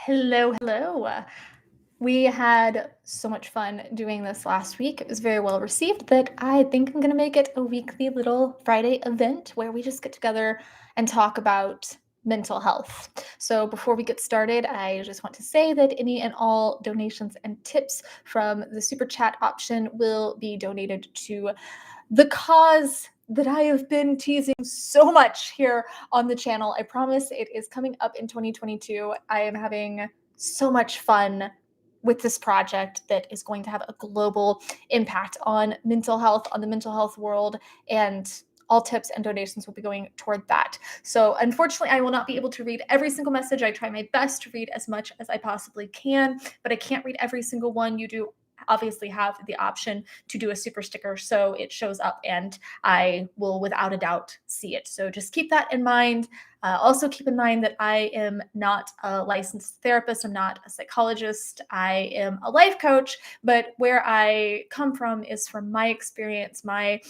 Hello, hello. We had so much fun doing this last week. It was very well received that I think I'm going to make it a weekly little Friday event where we just get together and talk about mental health. So before we get started, I just want to say that any and all donations and tips from the super chat option will be donated to the cause that I have been teasing so much here on the channel. I promise it is coming up in 2022. I am having so much fun with this project that is going to have a global impact on mental health, on the mental health world, and all tips and donations will be going toward that. So unfortunately, I will not be able to read every single message. I try my best to read as much as I possibly can, but I can't read every single one. You do obviously have the option to do a super sticker so it shows up and I will without a doubt see it. So just keep that in mind. Also keep in mind that I am not a licensed therapist. I'm not a psychologist. I am a life coach, but where I come from is from my experience, my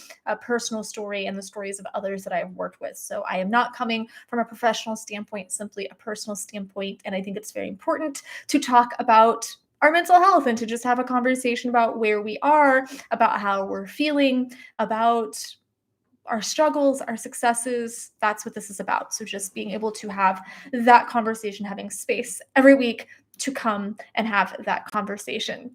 personal story and the stories of others that I've worked with. So I am not coming from a professional standpoint, simply a personal standpoint. And I think it's very important to talk about our mental health and to just have a conversation about where we are, about how we're feeling, about our struggles, our successes. That's what this is about. So just being able to have that conversation, having space every week to come and have that conversation.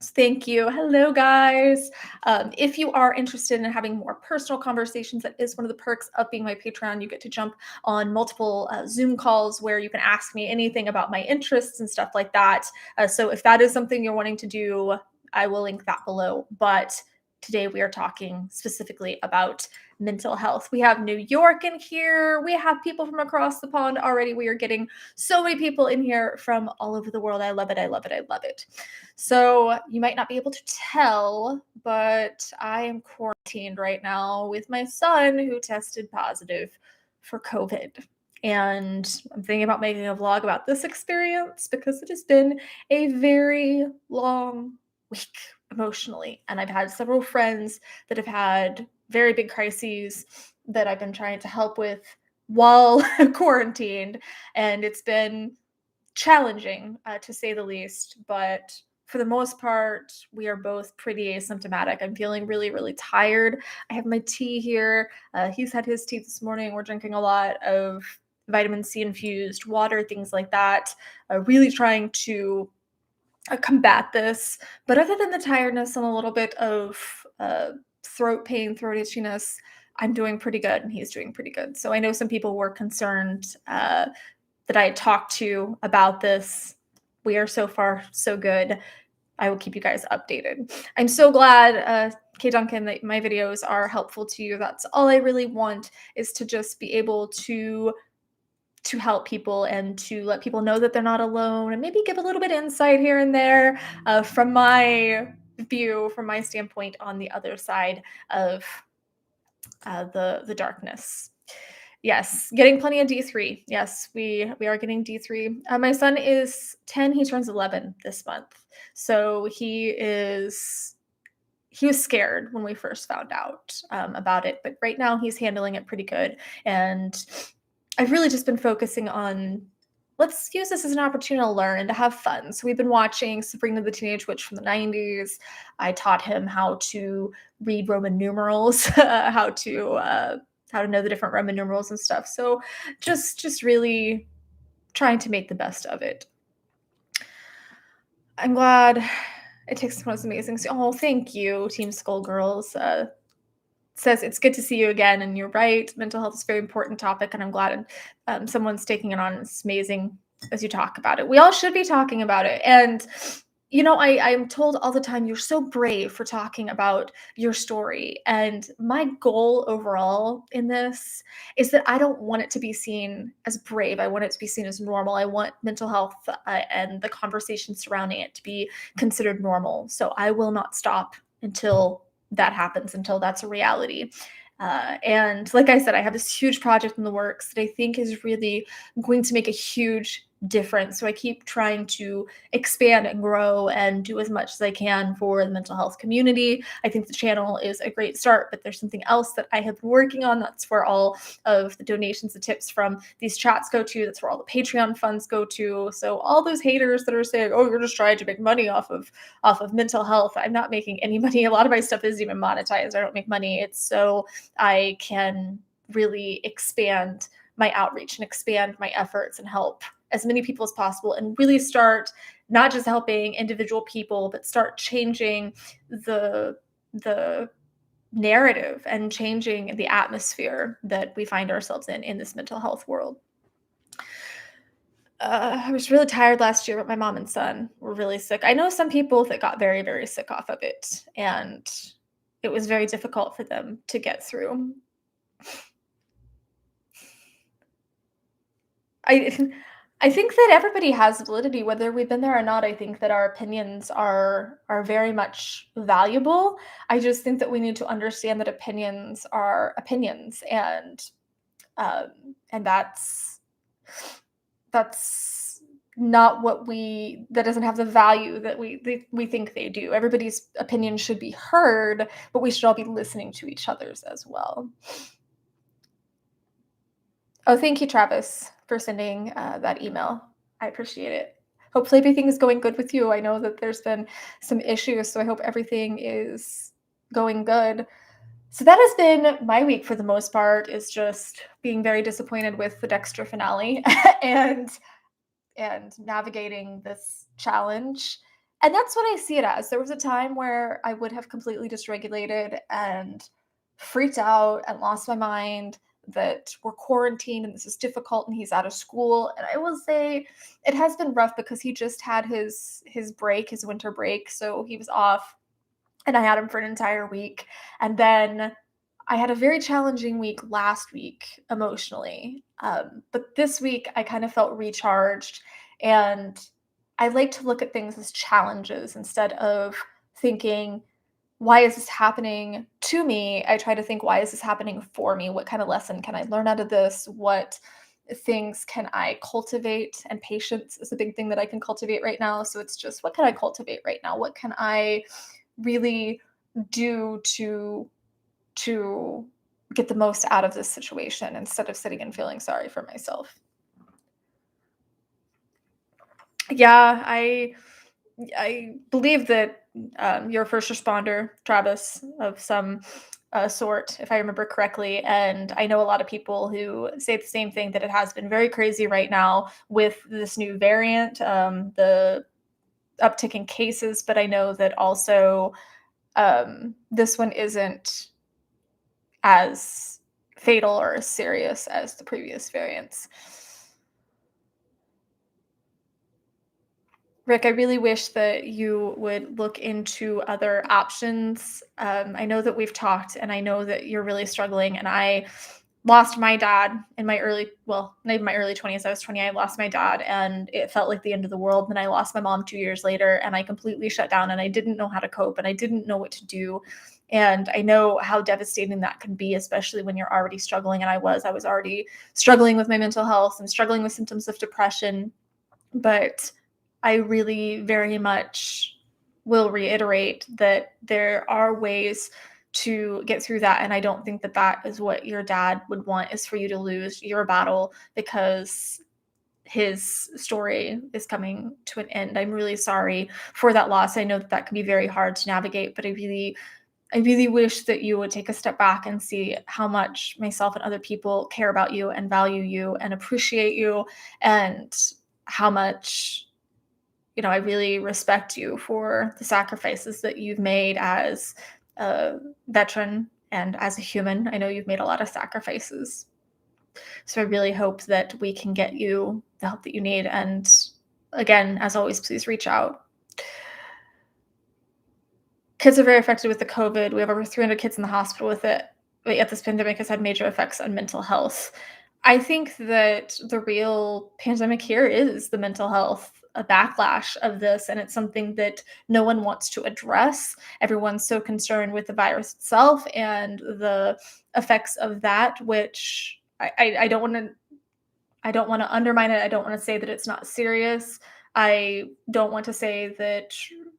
Thank you. Hello, guys. If you are interested in having more personal conversations, that is one of the perks of being my Patreon. You get to jump on multiple Zoom calls where you can ask me anything about my interests and stuff like that. So if that is something you're wanting to do, I will link that below. But today we are talking specifically about mental health. We have New York in here. We have people from across the pond already. We are getting so many people in here from all over the world. I love it. I love it. I love it. So you might not be able to tell, but I am quarantined right now with my son who tested positive for COVID. And I'm thinking about making a vlog about this experience because it has been a very long week emotionally. And I've had several friends that have had very big crises that I've been trying to help with while quarantined. And it's been challenging, to say the least. But for the most part, we are both pretty asymptomatic. I'm feeling really, really tired. I have my tea here. He's had his tea this morning. We're drinking a lot of vitamin C infused water, things like that. Really trying to combat this. But other than the tiredness and a little bit of throat pain, throat itchiness, I'm doing pretty good and he's doing pretty good. So I know some people were concerned that I had talked to about this. We are so far so good. I will keep you guys updated. I'm so glad, Kay Duncan, that my videos are helpful to you. That's all I really want, is to just be able to help people and to let people know that they're not alone and maybe give a little bit insight here and there from my view, from my standpoint on the other side of the darkness. Yes, getting plenty of D3. Yes, we are getting D3. My son is 10. He turns 11 this month. So he was scared when we first found out about it, but right now he's handling it pretty good. And I've really just been focusing on, let's use this as an opportunity to learn and to have fun. So we've been watching Sabrina the Teenage Witch from the 90s. I taught him how to read Roman numerals, how to know the different Roman numerals and stuff. So just really trying to make the best of it. I'm glad it takes the most amazing. Oh, thank you, Team Skullgirls. Says it's good to see you again, and you're right. Mental health is a very important topic, and I'm glad someone's taking it on. It's amazing as you talk about it. We all should be talking about it. And you know, I'm told all the time, you're so brave for talking about your story. And my goal overall in this is that I don't want it to be seen as brave. I want it to be seen as normal. I want mental health and the conversation surrounding it to be considered normal. So I will not stop until that happens, until that's a reality. And like I said, I have this huge project in the works that I think is really going to make a huge different. So I keep trying to expand and grow and do as much as I can for the mental health community. I think the channel is a great start, but there's something else that I have been working on. That's where all of the donations, the tips from these chats go to. That's where all the Patreon funds go to. So all those haters that are saying, "Oh, you're just trying to make money off of mental health," I'm not making any money. A lot of my stuff isn't even monetized. I don't make money. It's so I can really expand my outreach and expand my efforts and help as many people as possible and really start not just helping individual people, but start changing the narrative and changing the atmosphere that we find ourselves in this mental health world. I was really tired last year, but my mom and son were really sick. I know some people that got very, very sick off of it, and it was very difficult for them to get through. I I think that everybody has validity, whether we've been there or not. I think that our opinions are very much valuable. I just think that we need to understand that opinions are opinions, and that's not what we that doesn't have the value that we think they do. Everybody's opinion should be heard, but we should all be listening to each other's as well. Oh, thank you, Travis, for sending that email. I appreciate it. Hopefully, everything is going good with you. I know that there's been some issues, so I hope everything is going good. So that has been my week for the most part. Is just being very disappointed with the Dexter finale and navigating this challenge. And that's what I see it as. There was a time where I would have completely dysregulated and freaked out and lost my mind that we're quarantined and this is difficult and he's out of school. And I will say it has been rough because he just had his break, his winter break. So he was off and I had him for an entire week. And then I had a very challenging week last week emotionally. But this week I kind of felt recharged. And I like to look at things as challenges instead of thinking, why is this happening to me? I try to think, why is this happening for me? What kind of lesson can I learn out of this? What things can I cultivate? And patience is a big thing that I can cultivate right now. So it's just, what can I cultivate right now? What can I really do to get the most out of this situation instead of sitting and feeling sorry for myself? Yeah, I believe that you're a first responder, Travis, of some sort, if I remember correctly. And I know a lot of people who say the same thing, that it has been very crazy right now with this new variant, the uptick in cases. But I know that also this one isn't as fatal or as serious as the previous variants. Rick, I really wish that you would look into other options. I know that we've talked, and I know that you're really struggling. And I lost my dad in my not even my early 20s. I was 20. I lost my dad, and it felt like the end of the world. Then I lost my mom 2 years later, and I completely shut down, and I didn't know how to cope, and I didn't know what to do. And I know how devastating that can be, especially when you're already struggling. And I was already struggling with my mental health and struggling with symptoms of depression. But I really very much will reiterate that there are ways to get through that. And I don't think that that is what your dad would want, is for you to lose your battle because his story is coming to an end. I'm really sorry for that loss. I know that that can be very hard to navigate, but I really wish that you would take a step back and see how much myself and other people care about you and value you and appreciate you, and how much I really respect you for the sacrifices that you've made as a veteran and as a human. I know you've made a lot of sacrifices. So I really hope that we can get you the help that you need. And again, as always, please reach out. Kids are very affected with the COVID. We have over 300 kids in the hospital with it. But yet this pandemic has had major effects on mental health. I think that the real pandemic here is the mental health, a backlash of this, and it's something that no one wants to address. Everyone's so concerned with the virus itself and the effects of that, which I don't want to I don't want to undermine it. I don't want to say that it's not serious. I don't want to say that,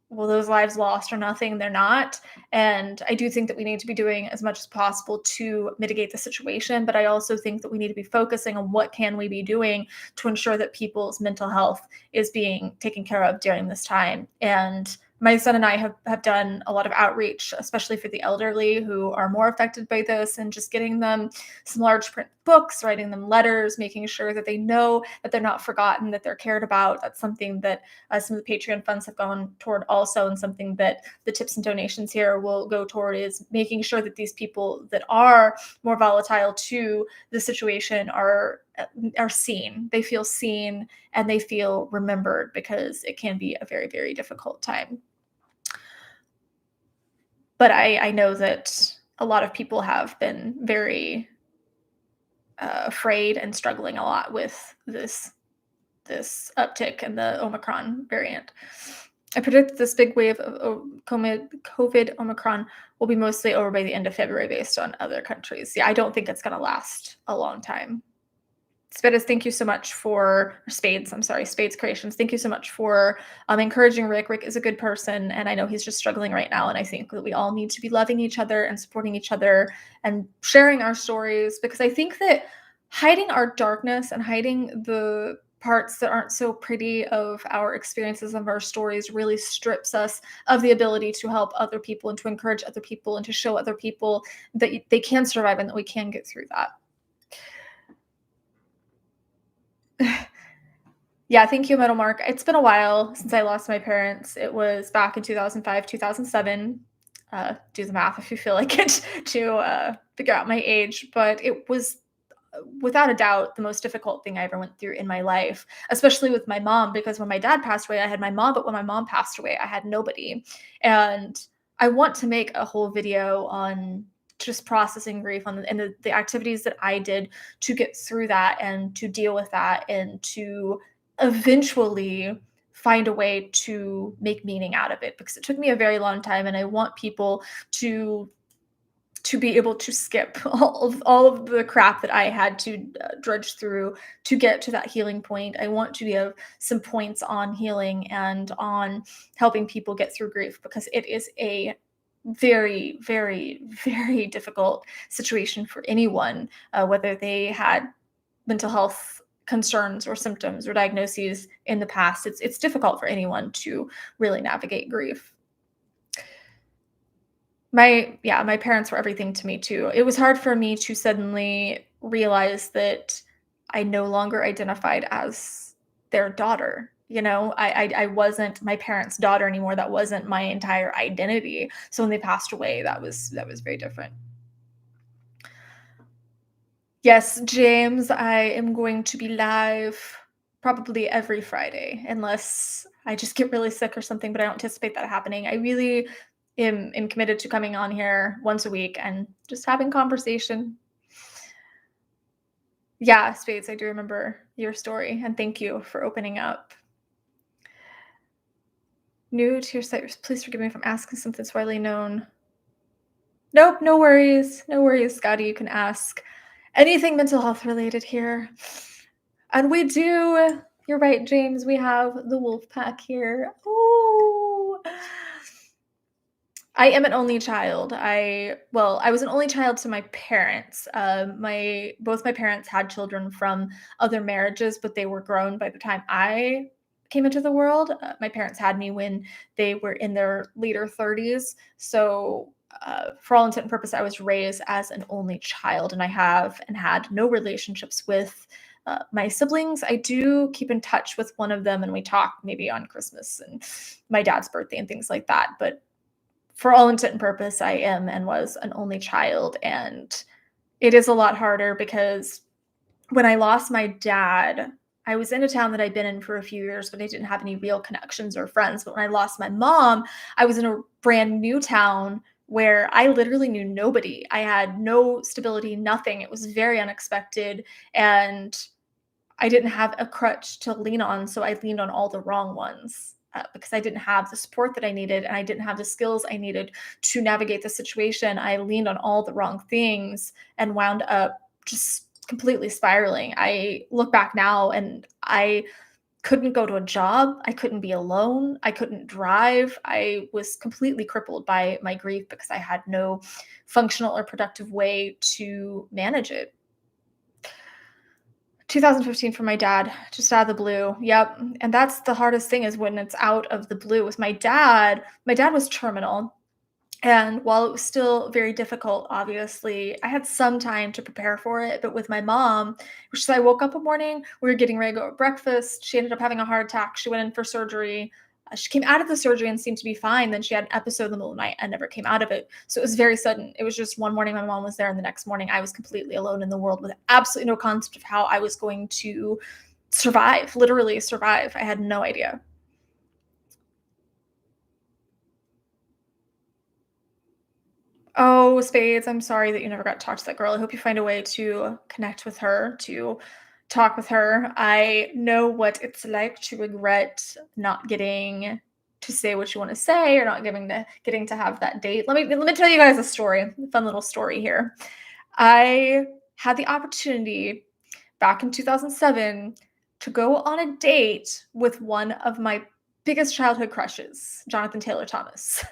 well, those lives lost are nothing. They're not. And I do think that we need to be doing as much as possible to mitigate the situation. But I also think that we need to be focusing on what can we be doing to ensure that people's mental health is being taken care of during this time. And my son and I have done a lot of outreach, especially for the elderly who are more affected by this, and just getting them some large print books, writing them letters, making sure that they know that they're not forgotten, that they're cared about. That's something that some of the Patreon funds have gone toward also, and something that the tips and donations here will go toward is making sure that these people that are more volatile to the situation are seen. They feel seen and they feel remembered, because it can be a very, very difficult time. But I know that a lot of people have been very afraid and struggling a lot with this uptick in the Omicron variant. I predict this big wave of COVID Omicron will be mostly over by the end of February based on other countries. Yeah, I don't think it's going to last a long time. Spades, thank you so much for Spades. I'm sorry, Spades Creations. Thank you so much for encouraging Rick. Rick is a good person, and I know he's just struggling right now. And I think that we all need to be loving each other and supporting each other and sharing our stories, because I think that hiding our darkness and hiding the parts that aren't so pretty of our experiences, of our stories, really strips us of the ability to help other people and to encourage other people and to show other people that they can survive and that we can get through that. Yeah, thank you, Metal Mark. It's been a while since I lost my parents. It was back in 2005, 2007. Do the math if you feel like it to figure out my age. But it was, without a doubt, the most difficult thing I ever went through in my life, especially with my mom, because when my dad passed away, I had my mom, but when my mom passed away, I had nobody. And I want to make a whole video on just processing grief and the activities that I did to get through that and to deal with that and to eventually find a way to make meaning out of it, because it took me a very long time, and I want people to be able to skip all of the crap that I had to drudge through to get to that healing point. I want to give some points on healing and on helping people get through grief, because it is a very, very, very difficult situation for anyone, whether they had mental health concerns or symptoms or diagnoses in the past. It's difficult for anyone to really navigate grief. My parents were everything to me too. It was hard for me to suddenly realize that I no longer identified as their daughter. You know, I wasn't my parents' daughter anymore. That wasn't my entire identity. So when they passed away, that was very different. Yes, James, I am going to be live probably every Friday, unless I just get really sick or something, but I don't anticipate that happening. I really am committed to coming on here once a week and just having conversation. Yeah, Spades, I do remember your story, and thank you for opening up. New to your site, please forgive me if I'm asking something that's widely known. Nope, no worries. No worries, Scotty. You can ask anything mental health related here. And we do, you're right, James, we have the wolf pack here. Oh, I am an only child. I was an only child to my parents. Both my parents had children from other marriages, but they were grown by the time I came into the world. My parents had me when they were in their later 30s. So, for all intent and purpose, I was raised as an only child, and I have and had no relationships with my siblings. I do keep in touch with one of them, and we talk maybe on Christmas and my dad's birthday and things like that. But for all intent and purpose, I am and was an only child. And it is a lot harder because when I lost my dad, I was in a town that I'd been in for a few years, but I didn't have any real connections or friends. But when I lost my mom, I was in a brand new town where I literally knew nobody. I had no stability, nothing. It was very unexpected. And I didn't have a crutch to lean on, so I leaned on all the wrong ones, because I didn't have the support that I needed, and I didn't have the skills I needed to navigate the situation. I leaned on all the wrong things and wound up just completely spiraling. I look back now and I couldn't go to a job. I couldn't be alone. I couldn't drive. I was completely crippled by my grief because I had no functional or productive way to manage it. 2015 for my dad, just out of the blue. Yep. And that's the hardest thing is when it's out of the blue. With my dad was terminal. And while it was still very difficult, obviously, I had some time to prepare for it. But with my mom, which is I woke up one morning, we were getting ready to go to breakfast. She ended up having a heart attack. She went in for surgery. She came out of the surgery and seemed to be fine. Then she had an episode in the middle of the night and never came out of it. So it was very sudden. It was just one morning my mom was there, and the next morning I was completely alone in the world with absolutely no concept of how I was going to survive, literally survive. I had no idea. Oh, spades, I'm sorry that you never got to talk to that girl. I hope you find a way to connect with her, to talk with her. I know what it's like to regret not getting to say what you want to say or not getting to have that date. Let me tell you guys a story, a fun little story here. I had the opportunity back in 2007 to go on a date with one of my biggest childhood crushes, Jonathan Taylor Thomas.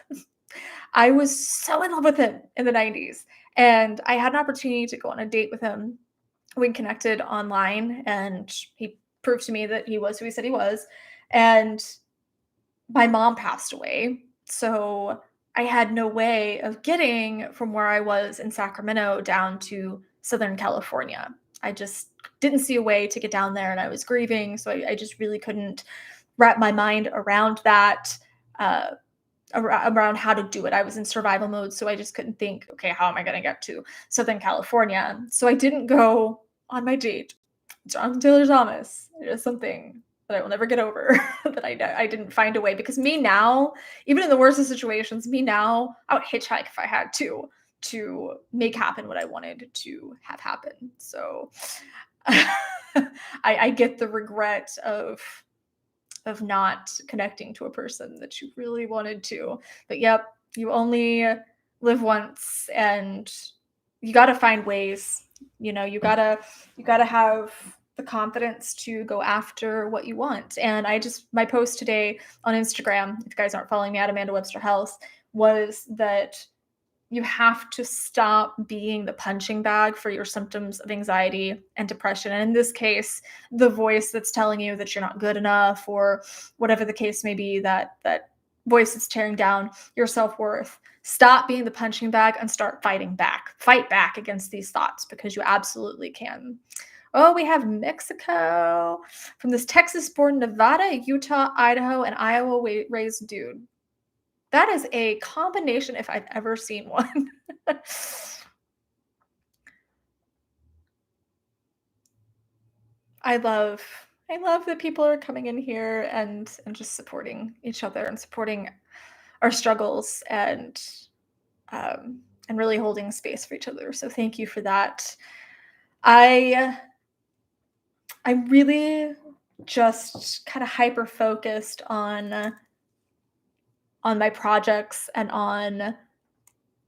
I was so in love with him in the 90s, and I had an opportunity to go on a date with him. We connected online, and he proved to me that he was who he said he was, and my mom passed away, so I had no way of getting from where I was in Sacramento down to Southern California. I just didn't see a way to get down there, and I was grieving, so I just really couldn't wrap my mind around that, uh, around how to do it. I was in survival mode, so I just couldn't think, okay, how am I going to get to Southern California? So I didn't go on my date. Jonathan Taylor Thomas. It is something that I will never get over that I didn't find a way because me now, even in the worst of situations, me now, I would hitchhike if I had to make happen what I wanted to have happen. So I get the regret of not connecting to a person that you really wanted to. But yep, you only live once and you got to find ways. You got to have the confidence to go after what you want. And my post today on Instagram, if you guys aren't following me at Amanda Webster Health, was that you have to stop being the punching bag for your symptoms of anxiety and depression. And in this case, the voice that's telling you that you're not good enough or whatever the case may be, that voice that's tearing down your self-worth. Stop being the punching bag and start fighting back. Fight back against these thoughts because you absolutely can. Oh, we have Mexico from this Texas-born Nevada, Utah, Idaho, and Iowa raised dude. That is a combination if I've ever seen one. I love I love that people are coming in here and just supporting each other and supporting our struggles and really holding space for each other. So thank you for that. I I'm really just kind of hyper focused on my projects and on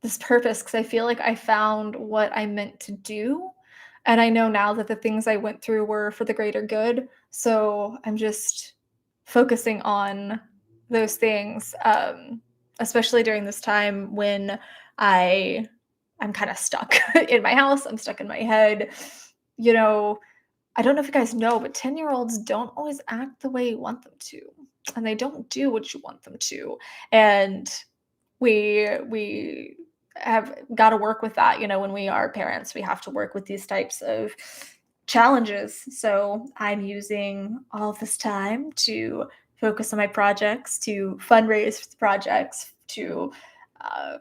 this purpose because I feel like I found what I meant to do. And I know now that the things I went through were for the greater good. So I'm just focusing on those things, especially during this time when I I'm kind of stuck in my house. I'm stuck in my head. You know, I don't know if you guys know, but 10-year-olds don't always act the way you want them to, and they don't do what you want them to. And we have got to work with that. When we are parents, we have to work with these types of challenges. So I'm using all of this time to focus on my projects, to fundraise for the projects, to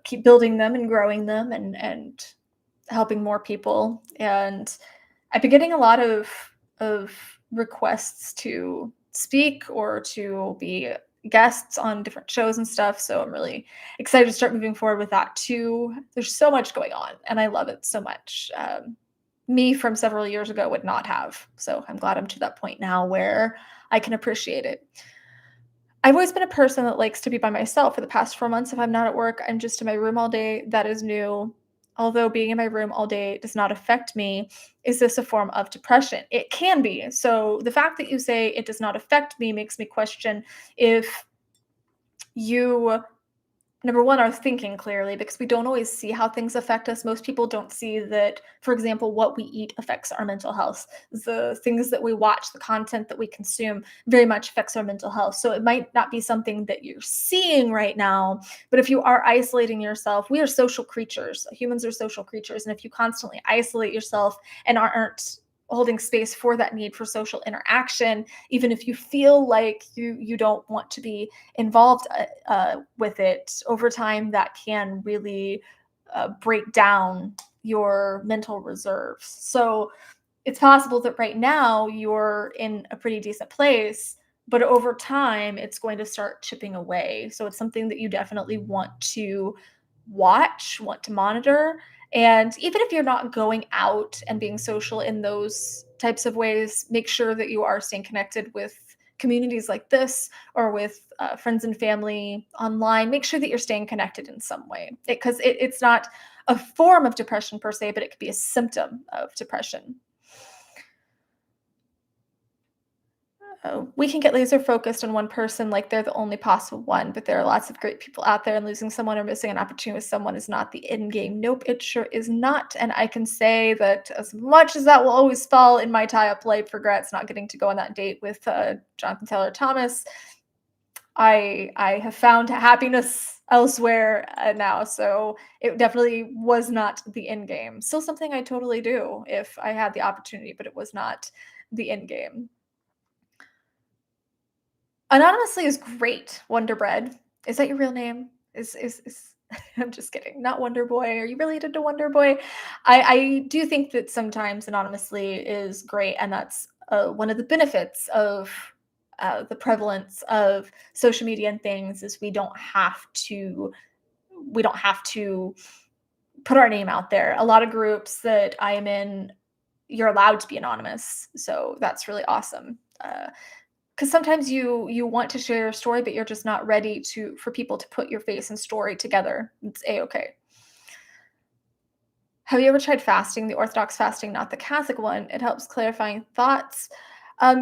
keep building them and growing them, and helping more people. And I've been getting a lot of requests to speak or to be guests on different shows and stuff. So I'm really excited to start moving forward with that too. There's so much going on, and I love it so much. Me from several years ago would not have. So I'm glad I'm to that point now where I can appreciate it. I've always been a person that likes to be by myself. For the past 4 months, if I'm not at work, I'm just in my room all day. That is new. although being in my room all day does not affect me, is this a form of depression? It can be. So the fact that you say it does not affect me makes me question if you, number one, are thinking clearly, because we don't always see how things affect us. Most people don't see that, for example, what we eat affects our mental health. The things that we watch, the content that we consume very much affects our mental health. So it might not be something that you're seeing right now, but if you are isolating yourself, we are social creatures. Humans are social creatures. And if you constantly isolate yourself and aren't holding space for that need for social interaction, even if you feel like you don't want to be involved with it over time, that can really break down your mental reserves. So it's possible that right now you're in a pretty decent place, but over time it's going to start chipping away. So it's something that you definitely want to watch, want to monitor. And even if you're not going out and being social in those types of ways, make sure that you are staying connected with communities like this, or with friends and family online. Make sure that you're staying connected in some way, because it's not a form of depression per se, but it could be a symptom of depression. We can get laser focused on one person like they're the only possible one, but there are lots of great people out there, and losing someone or missing an opportunity with someone is not the end game. Nope, it sure is not. And I can say that as much as that will always fall in my tie up life regrets not getting to go on that date with Jonathan Taylor Thomas, I have found happiness elsewhere now. So it definitely was not the end game. Still something I totally do if I had the opportunity, but it was not the end game. Anonymously is great, Wonder Bread. Is that your real name? Is I'm just kidding. Not Wonder Boy. Are you related to Wonder Boy? I do think that sometimes anonymously is great, and that's one of the benefits of the prevalence of social media and things is we don't have to put our name out there. A lot of groups that I am in, you're allowed to be anonymous, so that's really awesome. Because sometimes you want to share your story, but you're just not ready to for people to put your face and story together. It's a-okay. Have you ever tried fasting, the Orthodox fasting, not the Catholic one? It helps clarifying thoughts.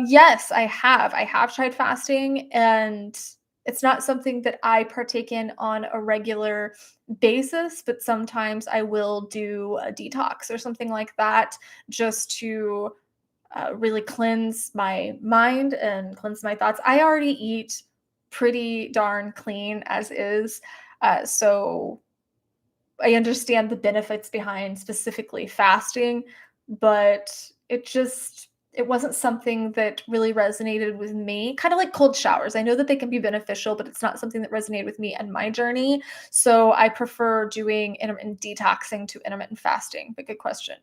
Yes, I have. I have tried fasting, and it's not something that I partake in on a regular basis, but sometimes I will do a detox or something like that, just to really cleanse my mind and cleanse my thoughts. I already eat pretty darn clean as is. So I understand the benefits behind specifically fasting, but it wasn't something that really resonated with me. Kind of like cold showers. I know that they can be beneficial, but it's not something that resonated with me and my journey. So I prefer doing intermittent detoxing to intermittent fasting. But good question.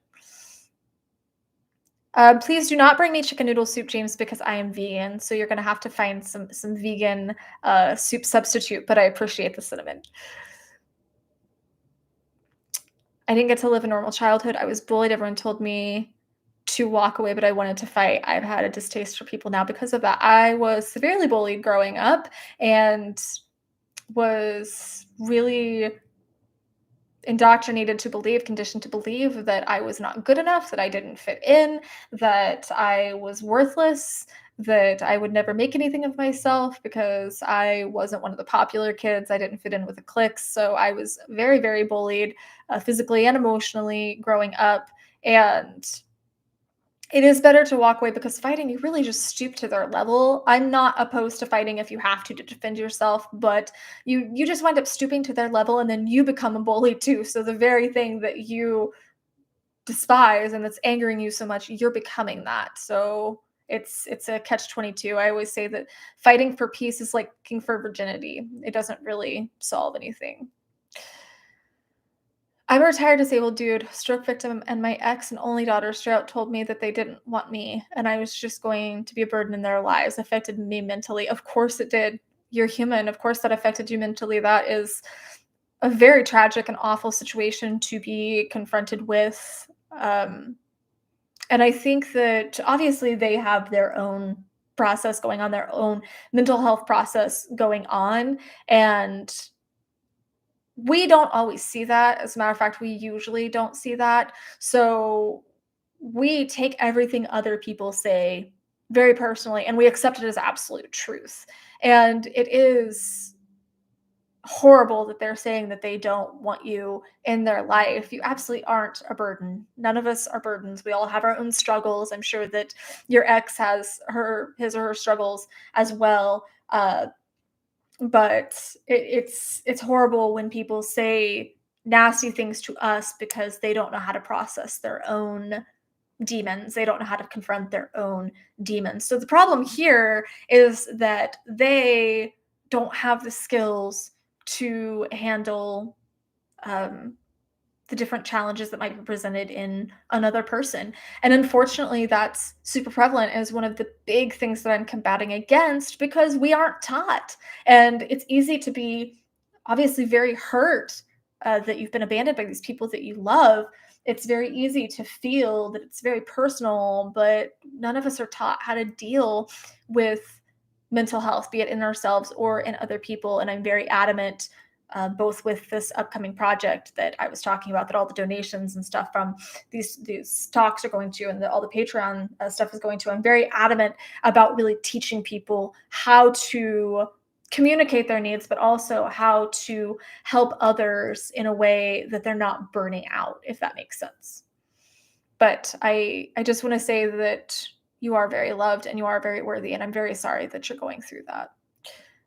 Please do not bring me chicken noodle soup, James, because I am vegan. So you're gonna have to find some vegan soup substitute. But I appreciate the cinnamon. I didn't get to live a normal childhood. I was bullied. Everyone told me to walk away, but I wanted to fight. I've had a distaste for people now because of that. I was severely bullied growing up and was really indoctrinated to believe, conditioned to believe that I was not good enough, that I didn't fit in, that I was worthless, that I would never make anything of myself because I wasn't one of the popular kids. I didn't fit in with the cliques. So I was very, very bullied physically and emotionally growing up. And it is better to walk away because fighting, you really just stoop to their level. I'm not opposed to fighting if you have to defend yourself, but you just wind up stooping to their level, and then you become a bully too. So the very thing that you despise and that's angering you so much, you're becoming that. So it's a catch 22. I always say that fighting for peace is like looking for virginity. It doesn't really solve anything. I'm a retired disabled dude, stroke victim, and my ex and only daughter straight out told me that they didn't want me and I was just going to be a burden in their lives. Affected me mentally. Of course it did. You're human. Of course that affected you mentally. That is a very tragic and awful situation to be confronted with. And I think that obviously they have their own process going on, their own mental health process going on. And we don't always see that. As a matter of fact, we usually don't see that. So we take everything other people say very personally and we accept it as absolute truth. And it is horrible that they're saying that they don't want you in their life. You absolutely aren't a burden. None of us are burdens. We all have our own struggles. I'm sure that your ex has his or her struggles as well. But it's horrible when people say nasty things to us because they don't know how to process their own demons. They don't know how to confront their own demons. So the problem here is that they don't have the skills to handle um, the different challenges that might be presented in another person. And unfortunately, that's super prevalent as one of the big things that I'm combating against because we aren't taught. And it's easy to be obviously very hurt that you've been abandoned by these people that you love. It's very easy to feel that it's very personal, but none of us are taught how to deal with mental health, be it in ourselves or in other people. And I'm very adamant both with this upcoming project that I was talking about, that all the donations and stuff from these talks are going to, and all the Patreon stuff is going to. I'm very adamant about really teaching people how to communicate their needs, but also how to help others in a way that they're not burning out, if that makes sense. But I just want to say that you are very loved and you are very worthy, and I'm very sorry that you're going through that.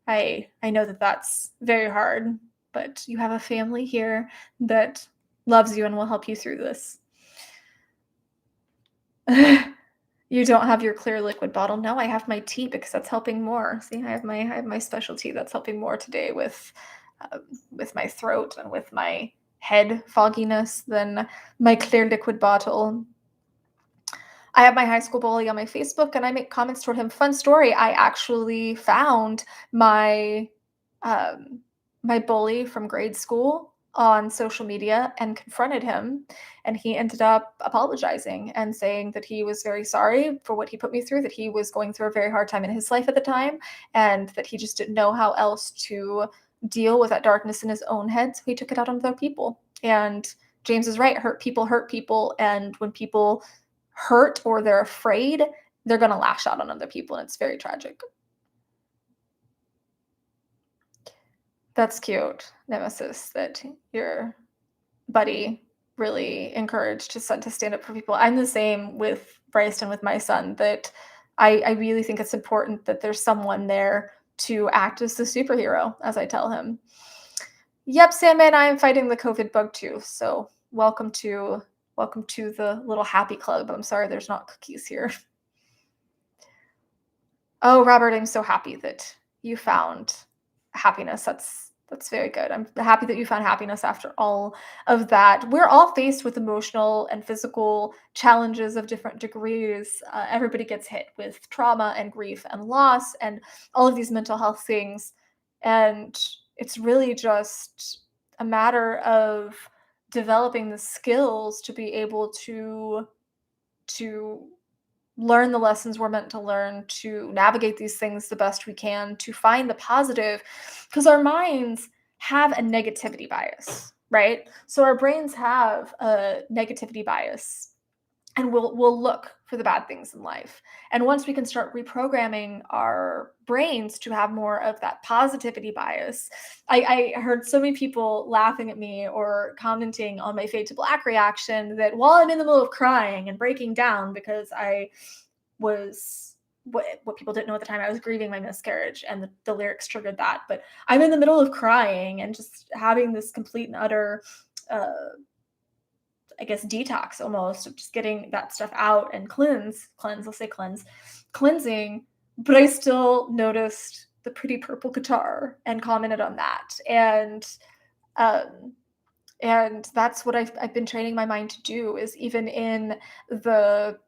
I know that that's very hard, but you have a family here that loves you and will help you through this. You don't have your clear liquid bottle. No, I have my tea because that's helping more. See, I have my special tea that's helping more today with my throat and with my head fogginess than my clear liquid bottle. I have my high school bully on my Facebook and I make comments toward him. Fun story, I actually found my um, my bully from grade school on social media and confronted him. And he ended up apologizing and saying that he was very sorry for what he put me through, that he was going through a very hard time in his life at the time, and that he just didn't know how else to deal with that darkness in his own head. So he took it out on other people. And James is right, hurt people hurt people. And when people hurt or they're afraid, they're going to lash out on other people. And it's very tragic. That's cute, Nemesis, that your buddy really encouraged his son to stand up for people. I'm the same with Bryce and with my son, that I really think it's important that there's someone there to act as the superhero, as I tell him. Yep, Sandman, I am fighting the COVID bug too. So welcome to the little happy club. I'm sorry there's not cookies here. Oh, Robert, I'm so happy that you found happiness. That's very good. I'm happy that you found happiness after all of that. We're all faced with emotional and physical challenges of different degrees. Everybody gets hit with trauma and grief and loss and all of these mental health things. And it's really just a matter of developing the skills to be able to learn the lessons we're meant to learn, to navigate these things the best we can, to find the positive, because our minds have a negativity bias, right? So our brains have a negativity bias, and we'll look for the bad things in life. And once we can start reprogramming our brains to have more of that positivity bias, I heard so many people laughing at me or commenting on my fade to black reaction that while I'm in the middle of crying and breaking down because I was what people didn't know at the time, I was grieving my miscarriage, and the lyrics triggered that. But I'm in the middle of crying and just having this complete and utter uh, I guess detox almost of just getting that stuff out and let's say cleansing. But I still noticed the pretty purple guitar and commented on that. Um, and that's what I've been training my mind to do, is the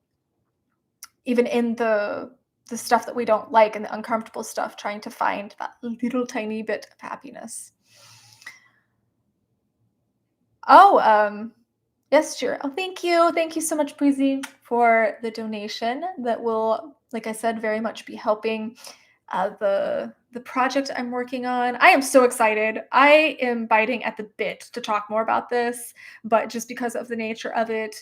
even in the stuff that we don't like and the uncomfortable stuff, trying to find that little tiny bit of happiness. Oh, yes, sure. Oh, thank you. Thank you so much, Breezy, for the donation that will, like I said, very much be helping the project I'm working on. I am so excited. I am biting at the bit to talk more about this, but just because of the nature of it,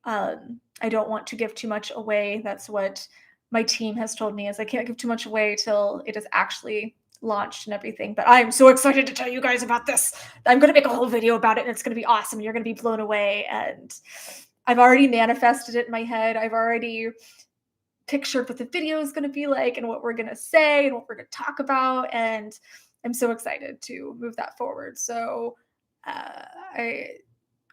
I don't want to give too much away. That's what my team has told me is I can't give too much away till it is actually launched and everything. But I'm so excited to tell you guys about this. I'm going to make a whole video about it and it's going to be awesome. You're going to be blown away. And I've already manifested it in my head. I've already pictured what the video is going to be like and what we're going to say and what we're going to talk about. And I'm so excited to move that forward. So, I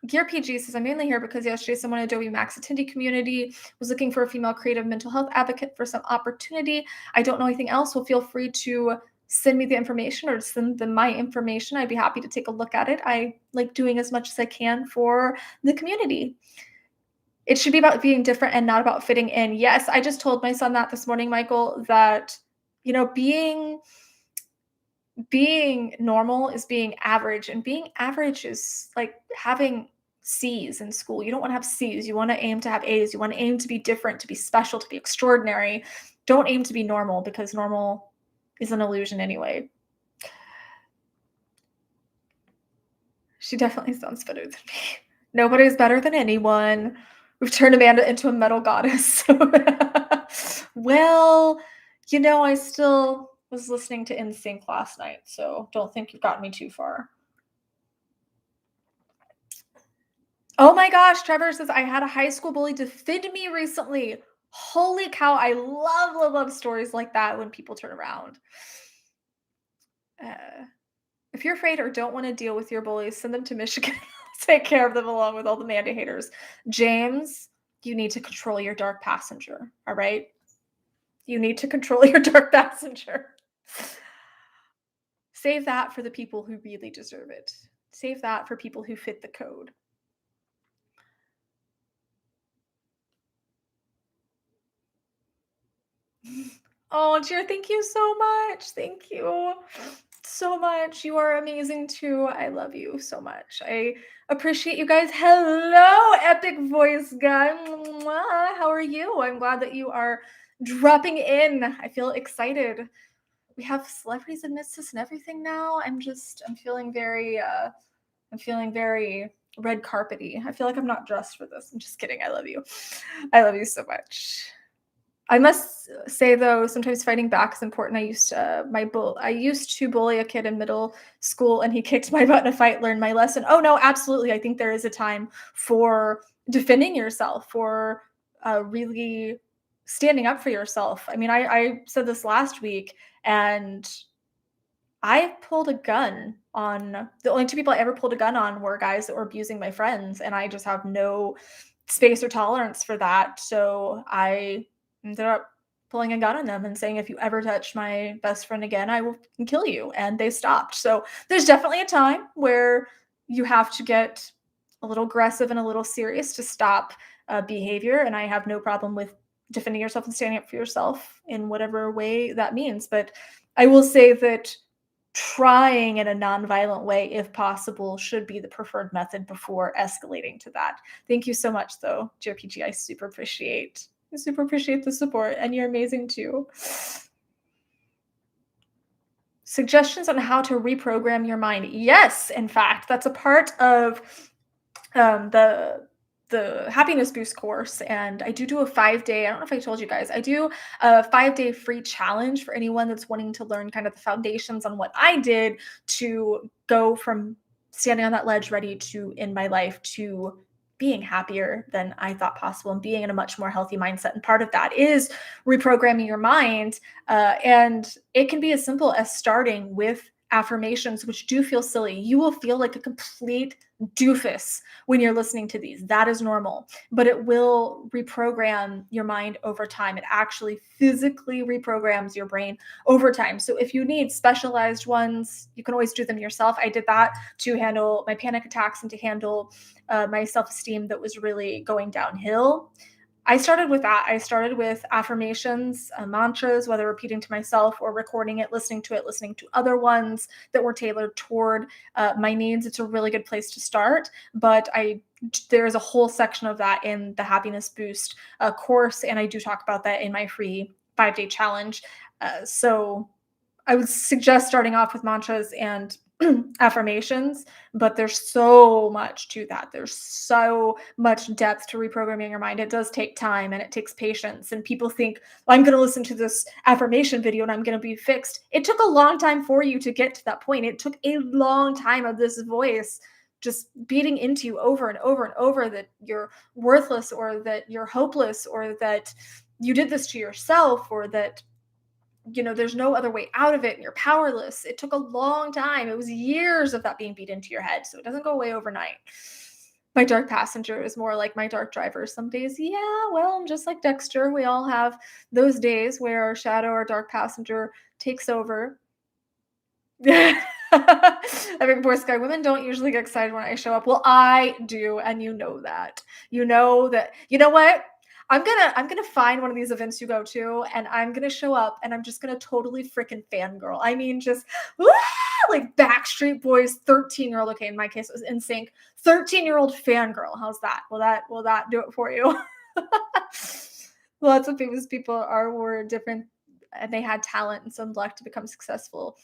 Gear PG says, I'm mainly here because yesterday someone in Adobe Max attendee community was looking for a female creative mental health advocate for some opportunity. I don't know anything else. So feel free to send me the information or send them my information. I'd be happy to take a look at it. I like doing as much as I can for the community. It should be about being different and not about fitting in. Yes, I just told my son that this morning, Michael, that being normal is being average, and being average is like having C's in school. You don't want to have C's. You want to aim to have A's. You want to aim to be different, to be special, to be extraordinary. Don't aim to be normal because normal is an illusion anyway. She definitely sounds better than me. Nobody's better than anyone. We've turned Amanda into a metal goddess. Well, I still was listening to NSYNC last night, so don't think you've gotten me too far. Oh my gosh, Trevor says, I had a high school bully defend me recently. Holy cow, I love, love, love stories like that when people turn around. If you're afraid or don't want to deal with your bullies, send them to Michigan. Take care of them along with all the Mandy haters. James, you need to control your dark passenger, all right? You need to control your dark passenger. Save that for the people who really deserve it. Save that for people who fit the code. Oh, dear, thank you so much. Thank you so much. You are amazing too. I love you so much. I appreciate you guys. Hello, epic voice guy. Mwah. How are you? I'm glad that you are dropping in. I feel excited. We have celebrities amidst us and everything now. I'm feeling very red carpety. I feel like I'm not dressed for this. I'm just kidding. I love you. I love you so much. I must say though, sometimes fighting back is important. I used to bully a kid in middle school, and he kicked my butt in a fight. Learned my lesson. Oh no, absolutely. I think there is a time for defending yourself, for really standing up for yourself. I mean, I said this last week, and I pulled a gun on the only two people I ever pulled a gun on were guys that were abusing my friends, and I just have no space or tolerance for that. So I ended up pulling a gun on them and saying, if you ever touch my best friend again, I will kill you. And they stopped. So there's definitely a time where you have to get a little aggressive and a little serious to stop behavior. And I have no problem with defending yourself and standing up for yourself in whatever way that means. But I will say that trying in a nonviolent way, if possible, should be the preferred method before escalating to that. Thank you so much, though, JRPG. I super appreciate the support, and you're amazing too. Suggestions on how to reprogram your mind. Yes, in fact, that's a part of the happiness boost course, and I do a 5-day, I don't know if I told you guys, I do a 5-day free challenge for anyone that's wanting to learn kind of the foundations on what I did to go from standing on that ledge ready to in my life to being happier than I thought possible and being in a much more healthy mindset. And part of that is reprogramming your mind. And it can be as simple as starting with affirmations, which do feel silly. You will feel like a complete doofus when you're listening to these. That is normal, but it will reprogram your mind over time. It actually physically reprograms your brain over time. So if you need specialized ones, you can always do them yourself. I did that to handle my panic attacks and to handle my self-esteem that was really going downhill. I started with that. I started with affirmations, mantras, whether repeating to myself or recording it, listening to other ones that were tailored toward my needs. It's a really good place to start. But there's a whole section of that in the Happiness Boost course, and I do talk about that in my free 5-day challenge. So I would suggest starting off with mantras and affirmations, but there's so much to that. There's so much depth to reprogramming your mind. It does take time and it takes patience. And people think, well, I'm going to listen to this affirmation video and I'm going to be fixed. It took a long time for you to get to that point. It took a long time of this voice just beating into you over and over and over that you're worthless, or that you're hopeless, or that you did this to yourself, or that there's no other way out of it and you're powerless. It took a long time. It was years of that being beat into your head. So it doesn't go away overnight. My dark passenger is more like my dark driver. Some days, yeah, well, I'm just like Dexter. We all have those days where our shadow or dark passenger takes over. I mean, Boy Sky women don't usually get excited when I show up. Well, I do, and you know that. You know that. You know what? I'm gonna find one of these events you go to, and I'm gonna show up, and I'm just gonna totally freaking fangirl. I mean, just like Backstreet Boys, 13-year-old. Okay, in my case, it was NSYNC. 13-year-old fangirl. How's that? Will that do it for you? Lots of famous people were different, and they had talent and some luck to become successful.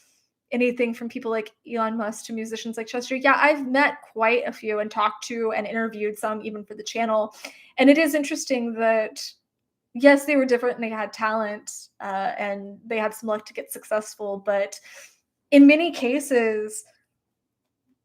Anything from people like Elon Musk to musicians like Chester. Yeah, I've met quite a few and talked to and interviewed some even for the channel. And it is interesting that, yes, they were different and they had talent, and they had some luck to get successful. But in many cases,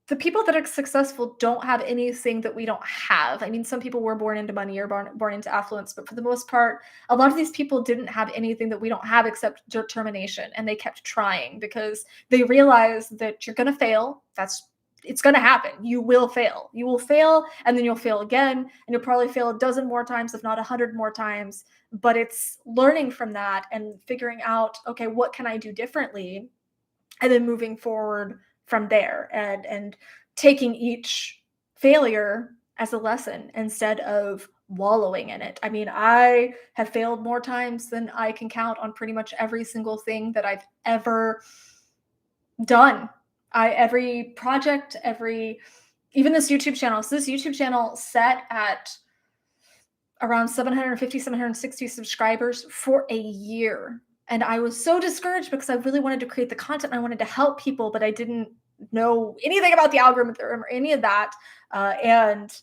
the people that are successful don't have anything that we don't have. I mean, some people were born into money or born into affluence, but for the most part, a lot of these people didn't have anything that we don't have except determination, and they kept trying because they realized that you're going to fail. It's going to happen. You will fail. You will fail, and then you'll fail again, and you'll probably fail a dozen more times, if not 100 more times. But it's learning from that and figuring out, okay, what can I do differently? And then moving forward from there, and taking each failure as a lesson instead of wallowing in it. I mean, I have failed more times than I can count on pretty much every single thing that I've ever done. Every project, even this YouTube channel. So this YouTube channel set at around 750, 760 subscribers for a year. And I was so discouraged because I really wanted to create the content. I wanted to help people, but I didn't know anything about the algorithm or any of that. And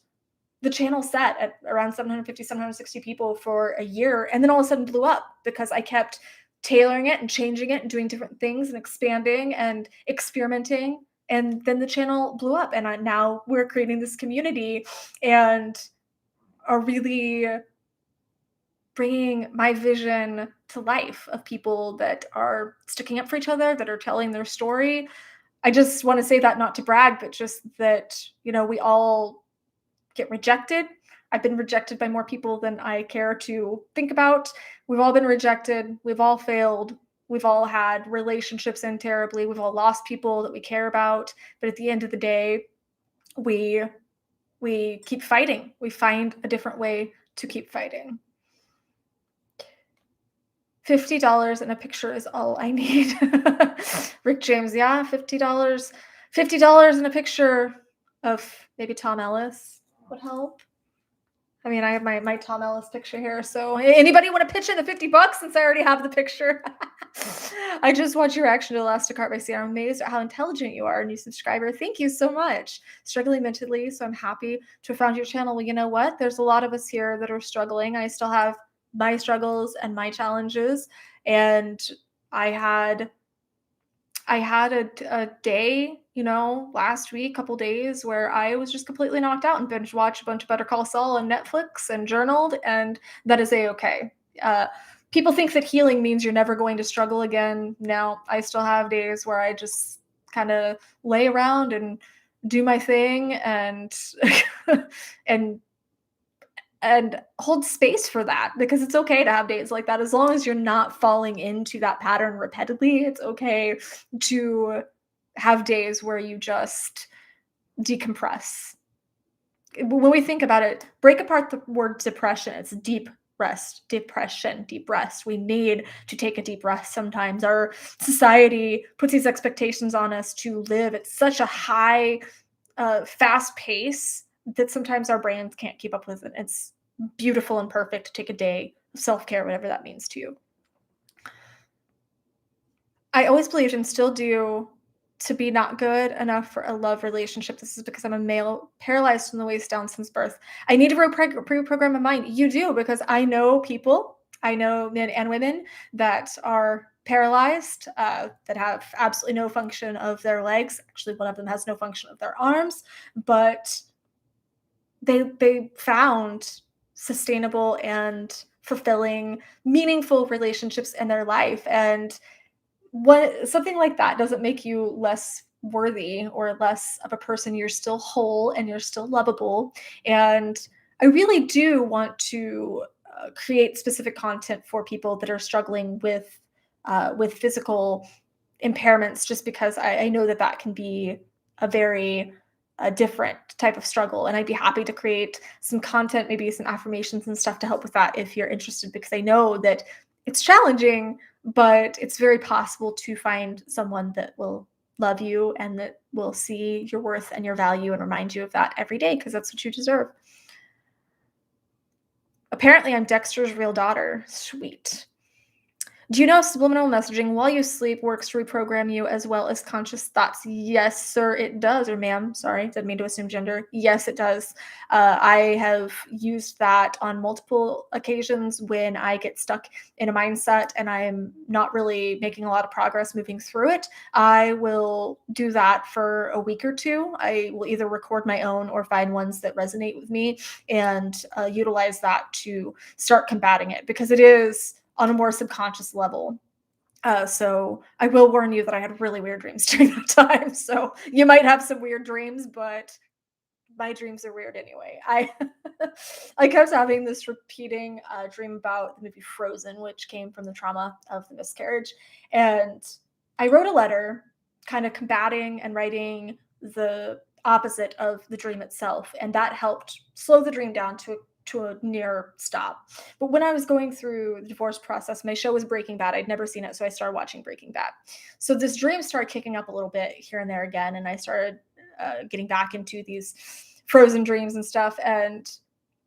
the channel sat at around 750, 760 people for a year, and then all of a sudden blew up because I kept tailoring it and changing it and doing different things and expanding and experimenting. And then the channel blew up, and now we're creating this community and are really bringing my vision to life of people that are sticking up for each other, that are telling their story. I just want to say that not to brag, but just that, we all get rejected. I've been rejected by more people than I care to think about. We've all been rejected. We've all failed. We've all had relationships end terribly. We've all lost people that we care about. But at the end of the day, we keep fighting. We find a different way to keep fighting. $50 and a picture is all I need. Rick James, yeah, $50. $50 and a picture of maybe Tom Ellis would help. I mean, I have my Tom Ellis picture here. So anybody want to pitch in the $50 since I already have the picture? I just watched your reaction to Elastic Heart by Sierra. I'm amazed at how intelligent you are, new subscriber. Thank you so much. Struggling mentally, so I'm happy to have found your channel. Well, you know what? There's a lot of us here that are struggling. I still have my struggles and my challenges. And I had a day, last week, couple days where I was just completely knocked out and binge watched a bunch of Better Call Saul on Netflix and journaled, and that is a-okay. People think that healing means you're never going to struggle again. No, I still have days where I just kind of lay around and do my thing and and hold space for that, because it's okay to have days like that as long as you're not falling into that pattern repeatedly. It's okay to have days where you just decompress. When we think about it, break apart the word depression. It's deep rest, depression, deep rest. We need to take a deep rest sometimes. Our society puts these expectations on us to live at such a high, fast pace that sometimes our brains can't keep up with it. It's beautiful and perfect to take a day of self-care, whatever that means to you. I always believed and still do to be not good enough for a love relationship. This is because I'm a male, paralyzed from the waist down since birth. I need to reprogram my mind. You do, because I know people, I know men and women that are paralyzed, that have absolutely no function of their legs. Actually, one of them has no function of their arms, but they found sustainable and fulfilling, meaningful relationships in their life. And what something like that doesn't make you less worthy or less of a person. You're still whole and you're still lovable. And I really do want to create specific content for people that are struggling with physical impairments, just because I know that that can be a very different type of struggle. And I'd be happy to create some content, maybe some affirmations and stuff to help with that if you're interested, because I know that it's challenging, but it's very possible to find someone that will love you and that will see your worth and your value and remind you of that every day, because that's what you deserve. Apparently, I'm Dexter's real daughter. Sweet. Do you know subliminal messaging while you sleep works to reprogram you as well as conscious thoughts? Yes, sir, it does. Or ma'am, sorry, didn't mean to assume gender. Yes, it does. I have used that on multiple occasions when I get stuck in a mindset and I'm not really making a lot of progress moving through it. I will do that for a week or two. I will either record my own or find ones that resonate with me and utilize that to start combating it, because it is on a more subconscious level. So I will warn you that I had really weird dreams during that time. So you might have some weird dreams, but my dreams are weird anyway. I kept having this repeating dream about the movie Frozen, which came from the trauma of the miscarriage. And I wrote a letter kind of combating and writing the opposite of the dream itself. And that helped slow the dream down to a near stop. But when I was going through the divorce process, my show was Breaking Bad. I'd never seen it, so I started watching Breaking Bad. So this dream started kicking up a little bit here and there again, and I started getting back into these frozen dreams and stuff. And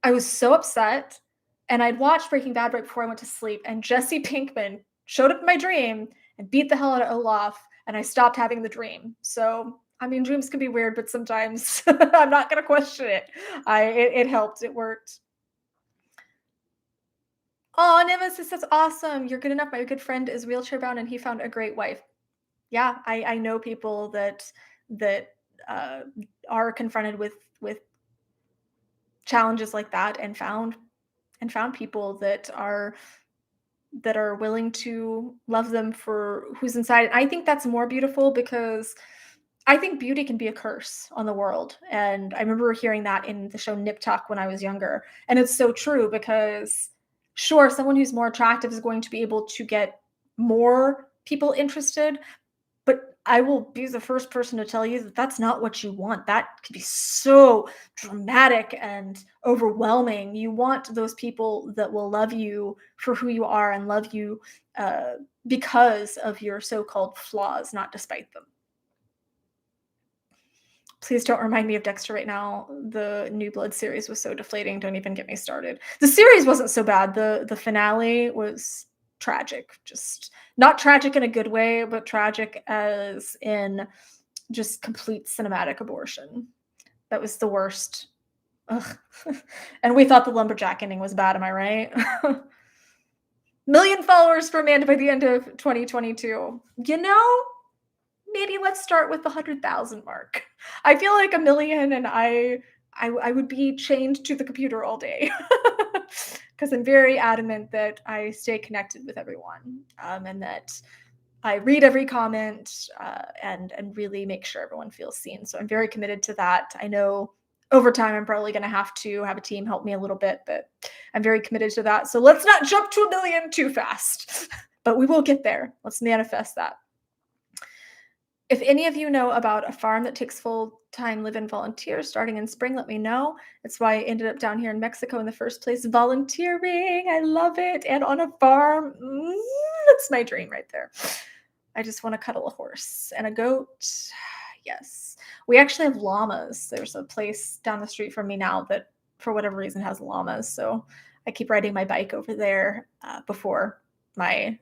I was so upset. And I'd watched Breaking Bad right before I went to sleep, and Jesse Pinkman showed up in my dream and beat the hell out of Olaf, and I stopped having the dream. So I mean, dreams can be weird, but sometimes I'm not going to question it. It helped. It worked. Oh, Nemesis, that's awesome. You're good enough. My good friend is wheelchair bound and he found a great wife. Yeah, I know people that uh, are confronted with challenges like that and found people that are willing to love them for who's inside. And I think that's more beautiful, because I think beauty can be a curse on the world. And I remember hearing that in the show Nip Tuck when I was younger. And it's so true, because sure, someone who's more attractive is going to be able to get more people interested, but I will be the first person to tell you that that's not what you want. That could be so dramatic and overwhelming. You want those people that will love you for who you are and love you uh, because of your so-called flaws, not despite them. Please don't remind me of Dexter right now. The New Blood series was so deflating. Don't even get me started. The series wasn't so bad. The finale was tragic. Just not tragic in a good way, but tragic as in just complete cinematic abortion. That was the worst. Ugh. And we thought the lumberjack ending was bad, am I right? Million followers for Amanda by the end of 2022. You know, maybe let's start with the 100,000 mark. I feel like a million and I would be chained to the computer all day, because I'm very adamant that I stay connected with everyone, and that I read every comment and really make sure everyone feels seen. So I'm very committed to that. I know over time I'm probably going to have a team help me a little bit, but I'm very committed to that. So let's not jump to a million too fast, but we will get there. Let's manifest that. If any of you know about a farm that takes full-time live-in volunteers starting in spring, let me know. That's why I ended up down here in Mexico in the first place, volunteering. I love it. And on a farm, that's my dream right there. I just want to cuddle a horse and a goat. Yes. We actually have llamas. There's a place down the street from me now that, for whatever reason, has llamas. So I keep riding my bike over there before my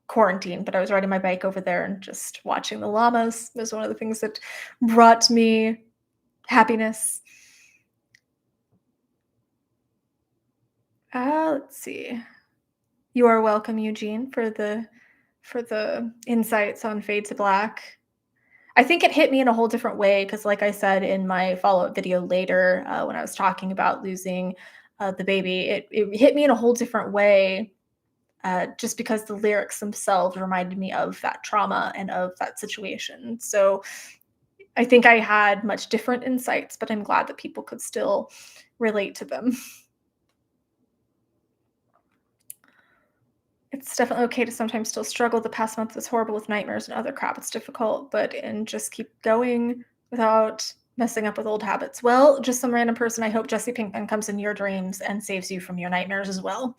quarantine, but I was riding my bike over there and just watching the llamas was one of the things that brought me happiness. Let's see. You are welcome, Eugene, for the insights on Fade to Black. I think it hit me in a whole different way because, like I said in my follow-up video later, when I was talking about losing the baby, it hit me in a whole different way, just because the lyrics themselves reminded me of that trauma and of that situation. So I think I had much different insights, but I'm glad that people could still relate to them. It's definitely okay to sometimes still struggle. The past month was horrible with nightmares and other crap. It's difficult, and just keep going without messing up with old habits. Well, just some random person. I hope Jesse Pinkman comes in your dreams and saves you from your nightmares as well.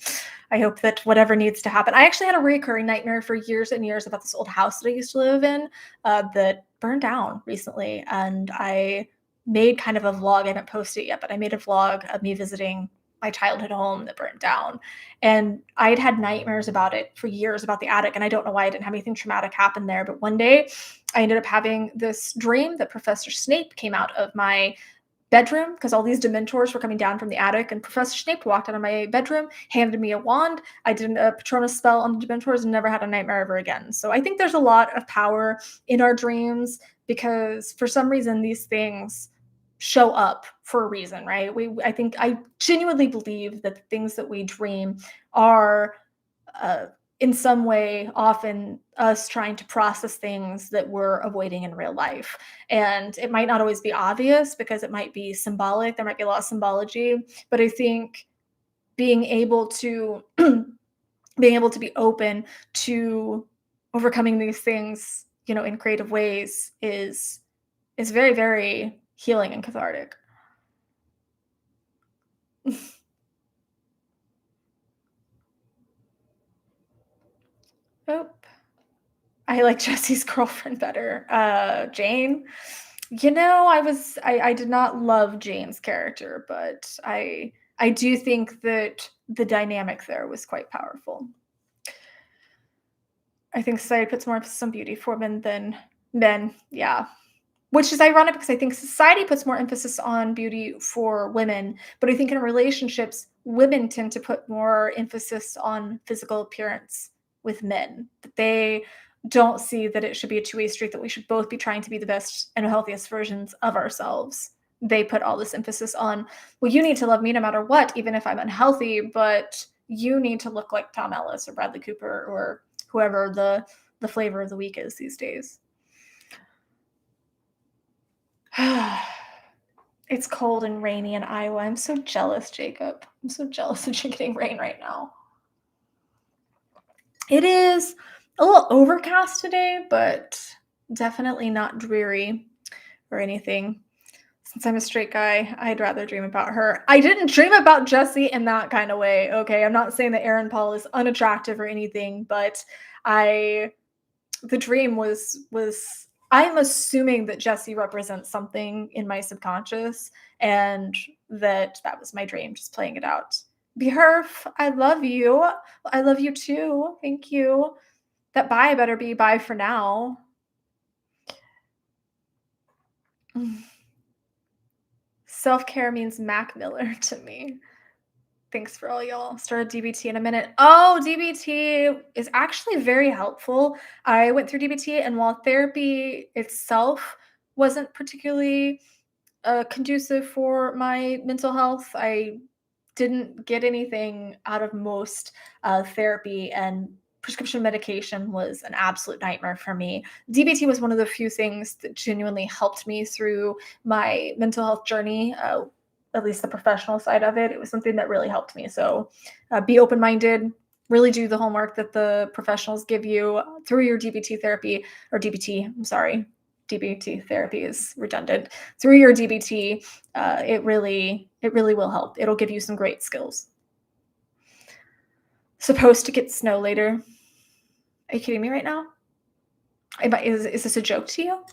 I hope that whatever needs to happen. I actually had a recurring nightmare for years and years about this old house that I used to live in that burned down recently. And I made kind of a vlog. I haven't posted it yet, but I made a vlog of me visiting my childhood home that burnt down. And I'd had nightmares about it for years about the attic. And I don't know why I didn't have anything traumatic happen there. But one day I ended up having this dream that Professor Snape came out of my bedroom because all these dementors were coming down from the attic. And Professor Snape walked out of my bedroom, handed me a wand. I did a Patronus spell on the dementors and never had a nightmare ever again. So I think there's a lot of power in our dreams because for some reason these things show up for a reason, right? I think I genuinely believe that the things that we dream are uh, in some way often us trying to process things that we're avoiding in real life. And it might not always be obvious because it might be symbolic. There might be a lot of symbology, but I think being able to being able to be open to overcoming these things, in creative ways is very, very healing and cathartic. Oh, I like Jesse's girlfriend better. Jane. I did not love Jane's character, but I do think that the dynamic there was quite powerful. I think society puts more emphasis on beauty for women than men. Yeah. Which is ironic because I think society puts more emphasis on beauty for women, but I think in relationships, women tend to put more emphasis on physical appearance with men. That they don't see that it should be a two-way street, that we should both be trying to be the best and healthiest versions of ourselves. They put all this emphasis on, well, you need to love me no matter what, even if I'm unhealthy, but you need to look like Tom Ellis or Bradley Cooper or whoever the flavor of the week is these days. It's cold and rainy in Iowa. I'm so jealous, Jacob. I'm so jealous that you're getting rain right now. It is a little overcast today, but definitely not dreary or anything. Since I'm a straight guy, I'd rather dream about her. I didn't dream about Jesse in that kind of way, okay? I'm not saying that Aaron Paul is unattractive or anything, but the dream was I'm assuming that Jesse represents something in my subconscious and that was my dream, just playing it out. Be herf, I love you. I love you too. Thank you. That bye better be bye for now. Self-care means Mac Miller to me. Thanks for all y'all. Start a DBT in a minute. Oh, DBT is actually very helpful. I went through DBT, and while therapy itself wasn't particularly conducive for my mental health, I didn't get anything out of most therapy, and prescription medication was an absolute nightmare for me. DBT was one of the few things that genuinely helped me through my mental health journey, at least the professional side of it. It was something that really helped me. So be open minded, really do the homework that the professionals give you through your DBT therapy or DBT. I'm sorry. DBT therapy is redundant. Through your DBT, it really will help. It'll give you some great skills. Supposed to get snow later. Are you kidding me right now? Is this a joke to you?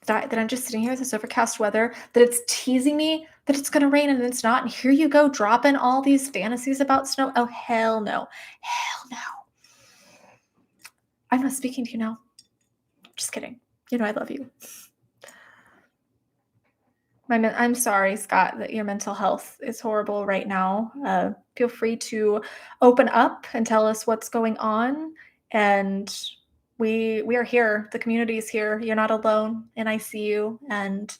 That I'm just sitting here with this overcast weather, that it's teasing me that it's going to rain and it's not. And here you go, dropping all these fantasies about snow. Oh, hell no. Hell no. I'm not speaking to you now. Just kidding. You know I love you. I'm sorry, Scott, that your mental health is horrible right now. Feel free to open up and tell us what's going on. And we are here. The community is here. You're not alone, and I see you, and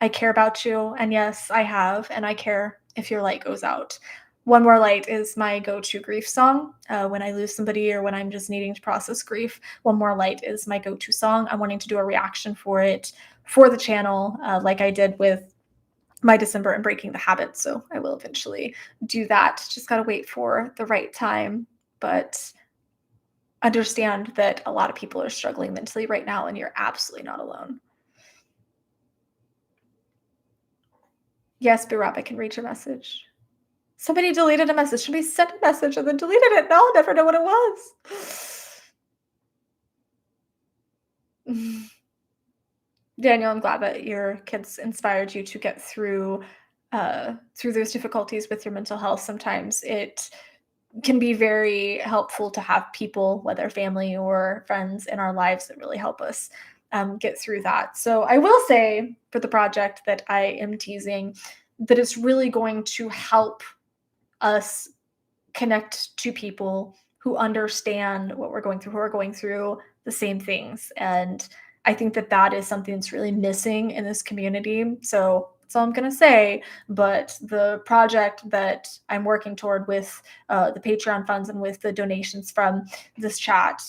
I care about you. And yes, I have, and I care if your light goes out. One More Light is my go-to grief song when I lose somebody or when I'm just needing to process grief. One More Light is my go-to song. I'm wanting to do a reaction for it for the channel, like I did with my December and breaking the habit. So I will eventually do that. Just got to wait for the right time. But understand that a lot of people are struggling mentally right now, and you're absolutely not alone. Yes, Birab, I can read your message. Somebody deleted a message. Somebody sent a message and then deleted it. Now I'll never know what it was. Daniel, I'm glad that your kids inspired you to get through those difficulties with your mental health. Sometimes it can be very helpful to have people, whether family or friends in our lives, that really help us get through that. So I will say for the project that I am teasing that it's really going to help us connect to people who understand what we're going through, who are going through the same things. And I think that that is something that's really missing in this community. So that's all I'm going to say. But the project that I'm working toward with the Patreon funds and with the donations from this chat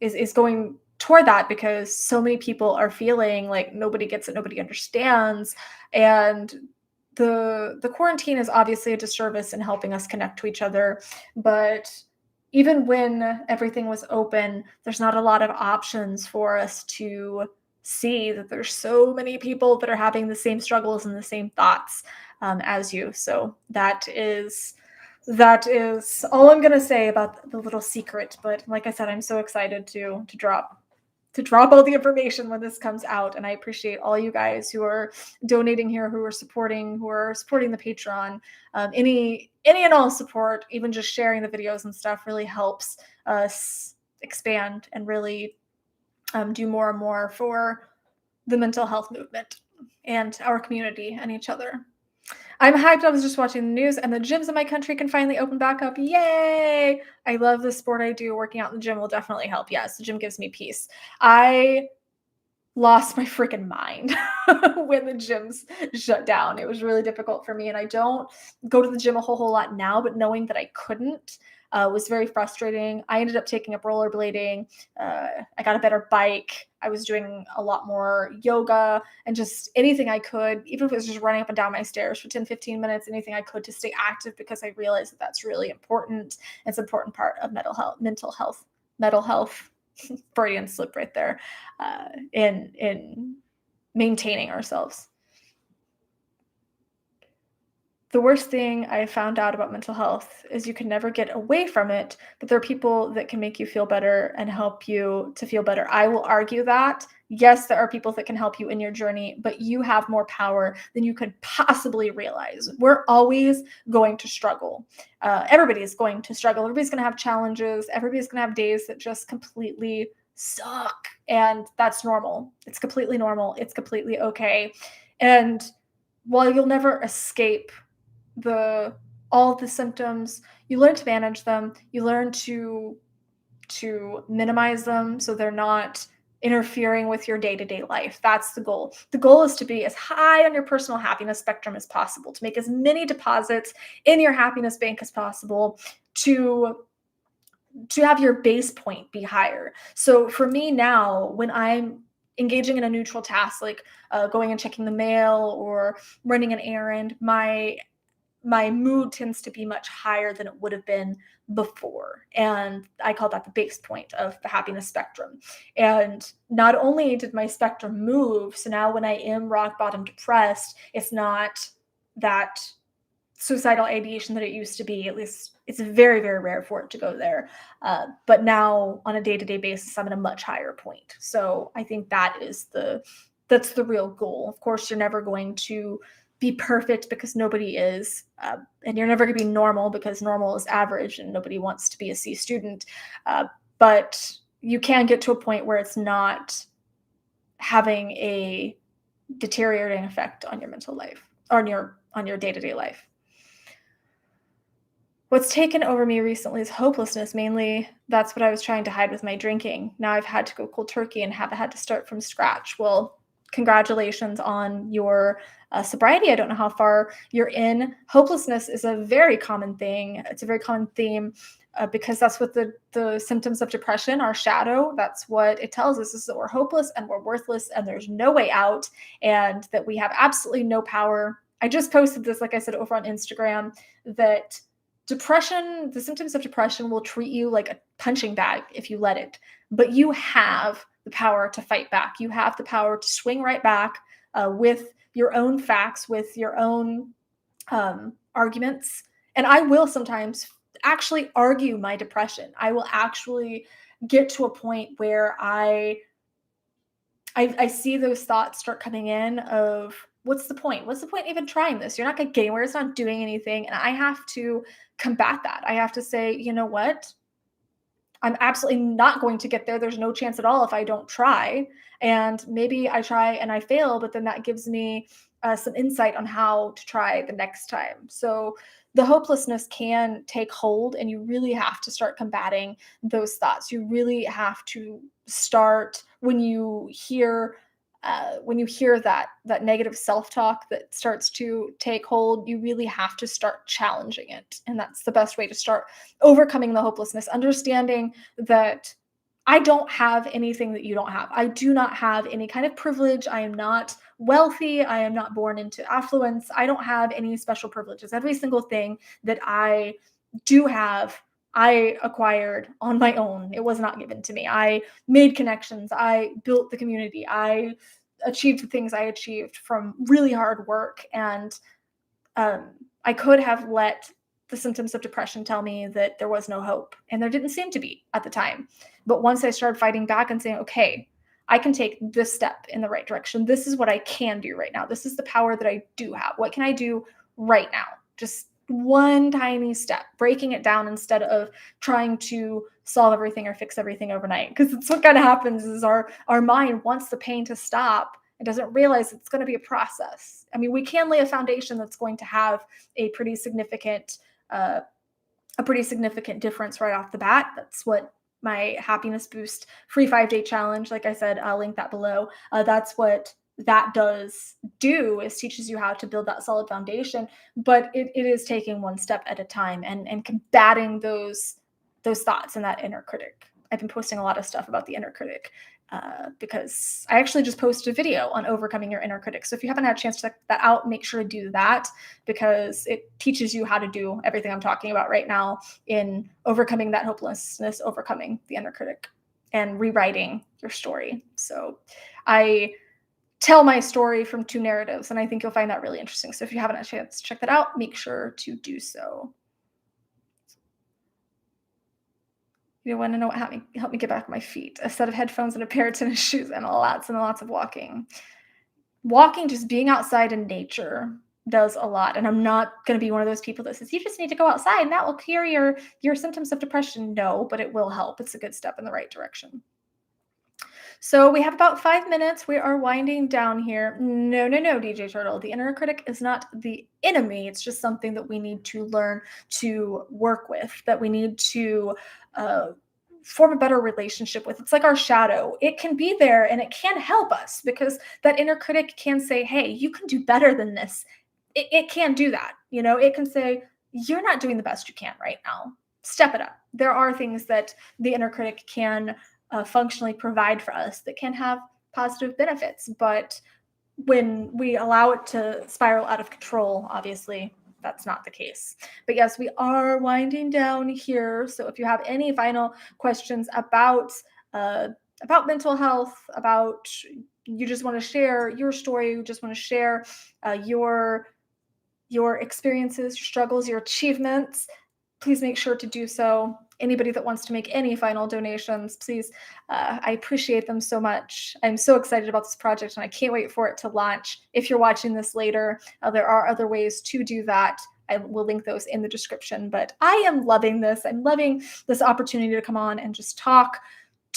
is going toward that, because so many people are feeling like nobody gets it, nobody understands. And the quarantine is obviously a disservice in helping us connect to each other, but even when everything was open, there's not a lot of options for us to see that there's so many people that are having the same struggles and the same thoughts as you. So that is all I'm gonna say about the little secret. But like I said, I'm so excited to drop all the information when this comes out. And I appreciate all you guys who are donating here, who are supporting the Patreon. Any and all support, even just sharing the videos and stuff, really helps us expand and really do more and more for the mental health movement and our community and each other. I'm hyped. I was just watching the news, and the gyms in my country can finally open back up. Yay! I love the sport I do. Working out in the gym will definitely help. Yes, the gym gives me peace. I lost my freaking mind when the gyms shut down. It was really difficult for me, and I don't go to the gym a whole lot now, but knowing that I couldn't was very frustrating. I ended up taking up rollerblading. I got a better bike. I was doing a lot more yoga and just anything I could, even if it was just running up and down my stairs for 10-15 minutes, anything I could to stay active, because I realized that that's really important. It's an important part of mental health. Freudian slip right there, in maintaining ourselves. The worst thing I found out about mental health is you can never get away from it, but there are people that can make you feel better and help you to feel better. I will argue that. Yes, there are people that can help you in your journey, but you have more power than you could possibly realize. We're always going to struggle. Everybody is going to struggle. Everybody's going to have challenges. Everybody's going to have days that just completely suck. And that's normal. It's completely normal. It's completely okay. And while you'll never escape all the symptoms, you learn to manage them. You learn to minimize them so they're not interfering with your day-to-day life. That's the goal. The goal is to be as high on your personal happiness spectrum as possible, to make as many deposits in your happiness bank as possible, to have your base point be higher. So for me now, when I'm engaging in a neutral task like going and checking the mail or running an errand, my mood tends to be much higher than it would have been before. And I call that the base point of the happiness spectrum. And not only did my spectrum move, so now when I am rock bottom depressed, it's not that suicidal ideation that it used to be. At least it's very, very rare for it to go there. But now on a day-to-day basis, I'm at a much higher point. So I think that's the real goal. Of course, you're never going to be perfect, because nobody is, and you're never going to be normal, because normal is average and nobody wants to be a C student. But you can get to a point where it's not having a deteriorating effect on your mental life or on your day-to-day life. What's taken over me recently is hopelessness. Mainly, that's what I was trying to hide with my drinking. Now I've had to go cold turkey and have had to start from scratch. Well, congratulations on your sobriety. I don't know how far you're in. Hopelessness is a very common thing. It's a very common theme because that's what the symptoms of depression, our shadow, that's what it tells us, is that we're hopeless and we're worthless and there's no way out and that we have absolutely no power. I just posted this, like I said, over on Instagram, that depression, the symptoms of depression will treat you like a punching bag if you let it, but you have the power to fight back. You have the power to swing right back with your own facts, with your own arguments. And I will sometimes actually argue my depression. I will actually get to a point where I see those thoughts start coming in of what's the point? What's the point even trying this? You're not going to gain anywhere. It's not doing anything. And I have to combat that. I have to say, you know what? I'm absolutely not going to get there. There's no chance at all if I don't try. And maybe I try and I fail, but then that gives me some insight on how to try the next time. So the hopelessness can take hold, and you really have to start combating those thoughts. You really have to start when you hear that negative self-talk that starts to take hold, you really have to start challenging it. And that's the best way to start overcoming the hopelessness, understanding that I don't have anything that you don't have. I do not have any kind of privilege. I am not wealthy. I am not born into affluence. I don't have any special privileges. Every single thing that I do have, I acquired on my own. It was not given to me. I made connections. I built the community. I achieved the things I achieved from really hard work. And um, I could have let the symptoms of depression tell me that there was no hope, and there didn't seem to be at the time. But once I started fighting back and saying, okay, I can take this step in the right direction. This is what I can do right now. This is the power that I do have. What can I do right now? Just one tiny step, breaking it down instead of trying to solve everything or fix everything overnight. Because it's what kind of happens is our mind wants the pain to stop and doesn't realize it's going to be a process. I mean, we can lay a foundation that's going to have a pretty significant uh, difference right off the bat. That's what my happiness boost free 5-day challenge, like I said, I'll link that below. That's what that does do, is teaches you how to build that solid foundation. But it is taking one step at a time and combating those thoughts and that inner critic. I've been posting a lot of stuff about the inner critic because I actually just posted a video on overcoming your inner critic. So if you haven't had a chance to check that out, make sure to do that, because it teaches you how to do everything I'm talking about right now in overcoming that hopelessness, overcoming the inner critic, and rewriting your story. So I tell my story from two narratives, and I think you'll find that really interesting. So if you haven't had a chance to check that out, make sure to do so. You want to know what helped me get back on my feet? A set of headphones and a pair of tennis shoes and lots of walking. Walking, just being outside in nature, does a lot. And I'm not going to be one of those people that says, you just need to go outside and that will cure your symptoms of depression. No, but it will help. It's a good step in the right direction. So we have about 5 minutes. We are winding down here. No, DJ Turtle. The inner critic is not the enemy. It's just something that we need to learn to work with, that we need to form a better relationship with. It's like our shadow. It can be there and it can help us, because that inner critic can say, hey, you can do better than this. It can do that. You know, it can say, you're not doing the best you can right now. Step it up. There are things that the inner critic can functionally provide for us that can have positive benefits. But when we allow it to spiral out of control, obviously, that's not the case. But yes, we are winding down here. So if you have any final questions about mental health, about you just want to share your story, you just want to share your experiences, your struggles, your achievements, please make sure to do so. Anybody that wants to make any final donations, please, I appreciate them so much. I'm so excited about this project and I can't wait for it to launch. If you're watching this later, there are other ways to do that. I will link those in the description, but I am loving this. I'm loving this opportunity to come on and just talk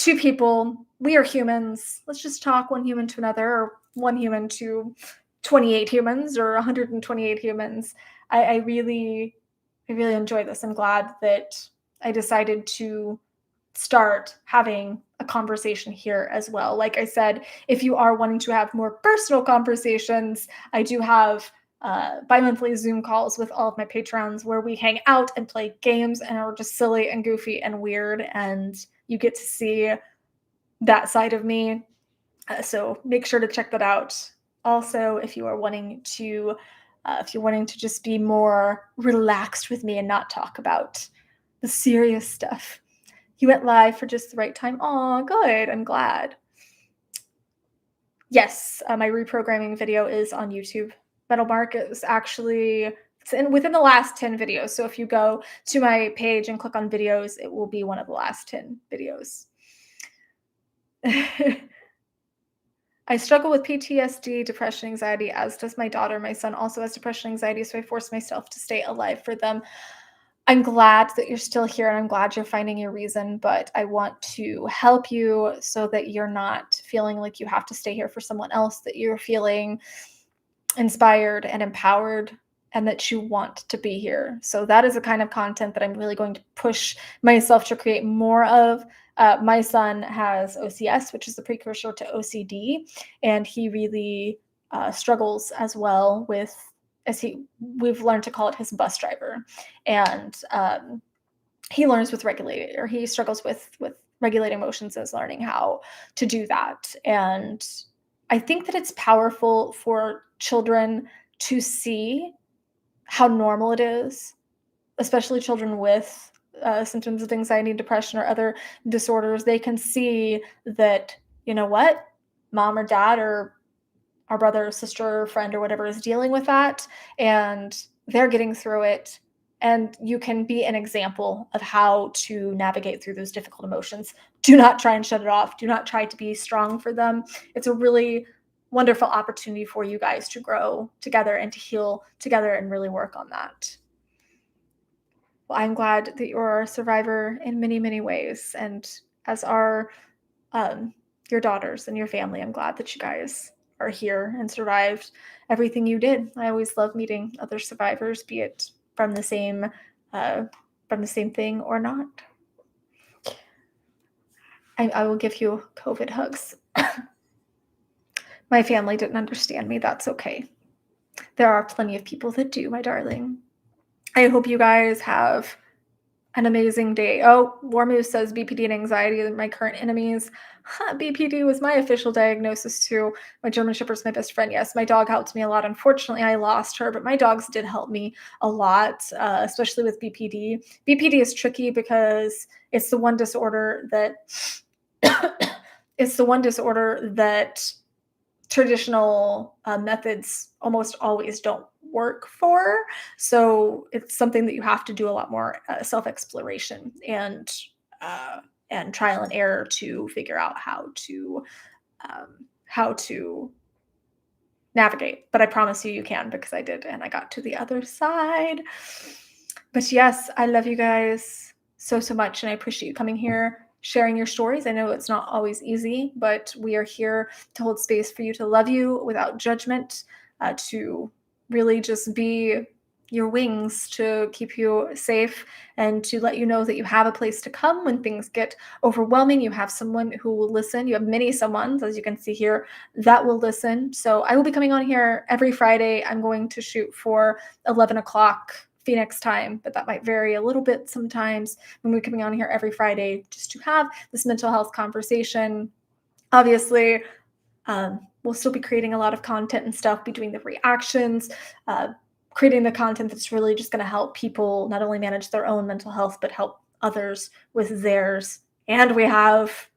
two people, we are humans. Let's just talk one human to another, or one human to 28 humans, or 128 humans. I really enjoy this. I'm glad that I decided to start having a conversation here as well. Like I said, if you are wanting to have more personal conversations, I do have bi-monthly Zoom calls with all of my patrons where we hang out and play games and are just silly and goofy and weird, and you get to see that side of me. So make sure to check that out. Also, if you're wanting to just be more relaxed with me and not talk about the serious stuff, you went live for just the right time. Oh, good. I'm glad. Yes, my reprogramming video is on YouTube. Metal Mark is actually within the last 10 videos. So if you go to my page and click on videos, it will be one of the last 10 videos. I struggle with PTSD, depression, anxiety, as does my daughter. My son also has depression, anxiety, so I force myself to stay alive for them. I'm glad that you're still here, and I'm glad you're finding your reason, but I want to help you so that you're not feeling like you have to stay here for someone else, that you're feeling inspired and empowered, and that you want to be here. So that is the kind of content that I'm really going to push myself to create more of. My son has OCS, which is the precursor to OCD, and he really struggles as well with, we've learned to call it his bus driver, and he learns with regulating, or he struggles with regulating emotions, and is learning how to do that. And I think that it's powerful for children to see how normal it is, especially children with symptoms of anxiety, depression, or other disorders. They can see that, you know what, mom or dad or our brother or sister or friend or whatever is dealing with that, and they're getting through it. And you can be an example of how to navigate through those difficult emotions. Do not try and shut it off. Do not try to be strong for them. It's a really wonderful opportunity for you guys to grow together and to heal together and really work on that. Well, I'm glad that you're a survivor in many, many ways. And as are your daughters and your family, I'm glad that you guys are here and survived everything you did. I always love meeting other survivors, be it from the same thing or not. I will give you COVID hugs. My family didn't understand me. That's okay. There are plenty of people that do, my darling. I hope you guys have an amazing day. Oh, Warmoose says BPD and anxiety are my current enemies. BPD was my official diagnosis too. My German Shepherd's my best friend. Yes, my dog helped me a lot. Unfortunately, I lost her, but my dogs did help me a lot, especially with BPD. BPD is tricky because it's the one disorder that traditional methods almost always don't work for. So it's something that you have to do a lot more self-exploration and trial and error to figure out how to navigate. But I promise you can, because I did, and I got to the other side. But yes, I love you guys so much, and I appreciate you coming here, sharing your stories. I know it's not always easy, but we are here to hold space for you, to love you without judgment, to really just be your wings, to keep you safe, and to let you know that you have a place to come when things get overwhelming. You have someone who will listen. You have many someones, as you can see here, that will listen. So I will be coming on here every Friday. I'm going to shoot for 11 o'clock Phoenix time, but that might vary a little bit sometimes. When we're coming on here every Friday just to have this mental health conversation. Obviously, we'll still be creating a lot of content and stuff, be doing the reactions, creating the content that's really just going to help people not only manage their own mental health, but help others with theirs. And we have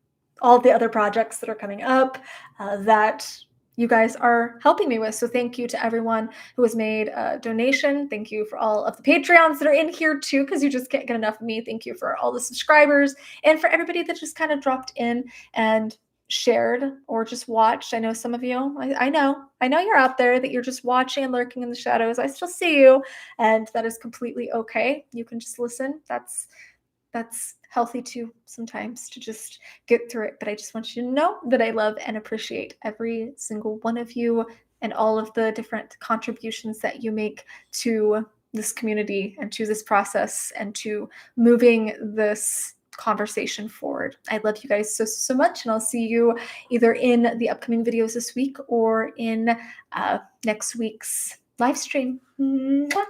all the other projects that are coming up that you guys are helping me with. So thank you to everyone who has made a donation. Thank you for all of the Patreons that are in here too, because you just can't get enough of me. Thank you for all the subscribers, and for everybody that just kind of dropped in and shared or just watched. I know some of you, I know you're out there, that you're just watching and lurking in the shadows. I still see you, and that is completely okay. You can just listen. that's healthy too sometimes to just get through it. But I just want you to know that I love and appreciate every single one of you and all of the different contributions that you make to this community and to this process and to moving this conversation forward. I love you guys so much, and I'll see you either in the upcoming videos this week or in next week's live stream. Mwah.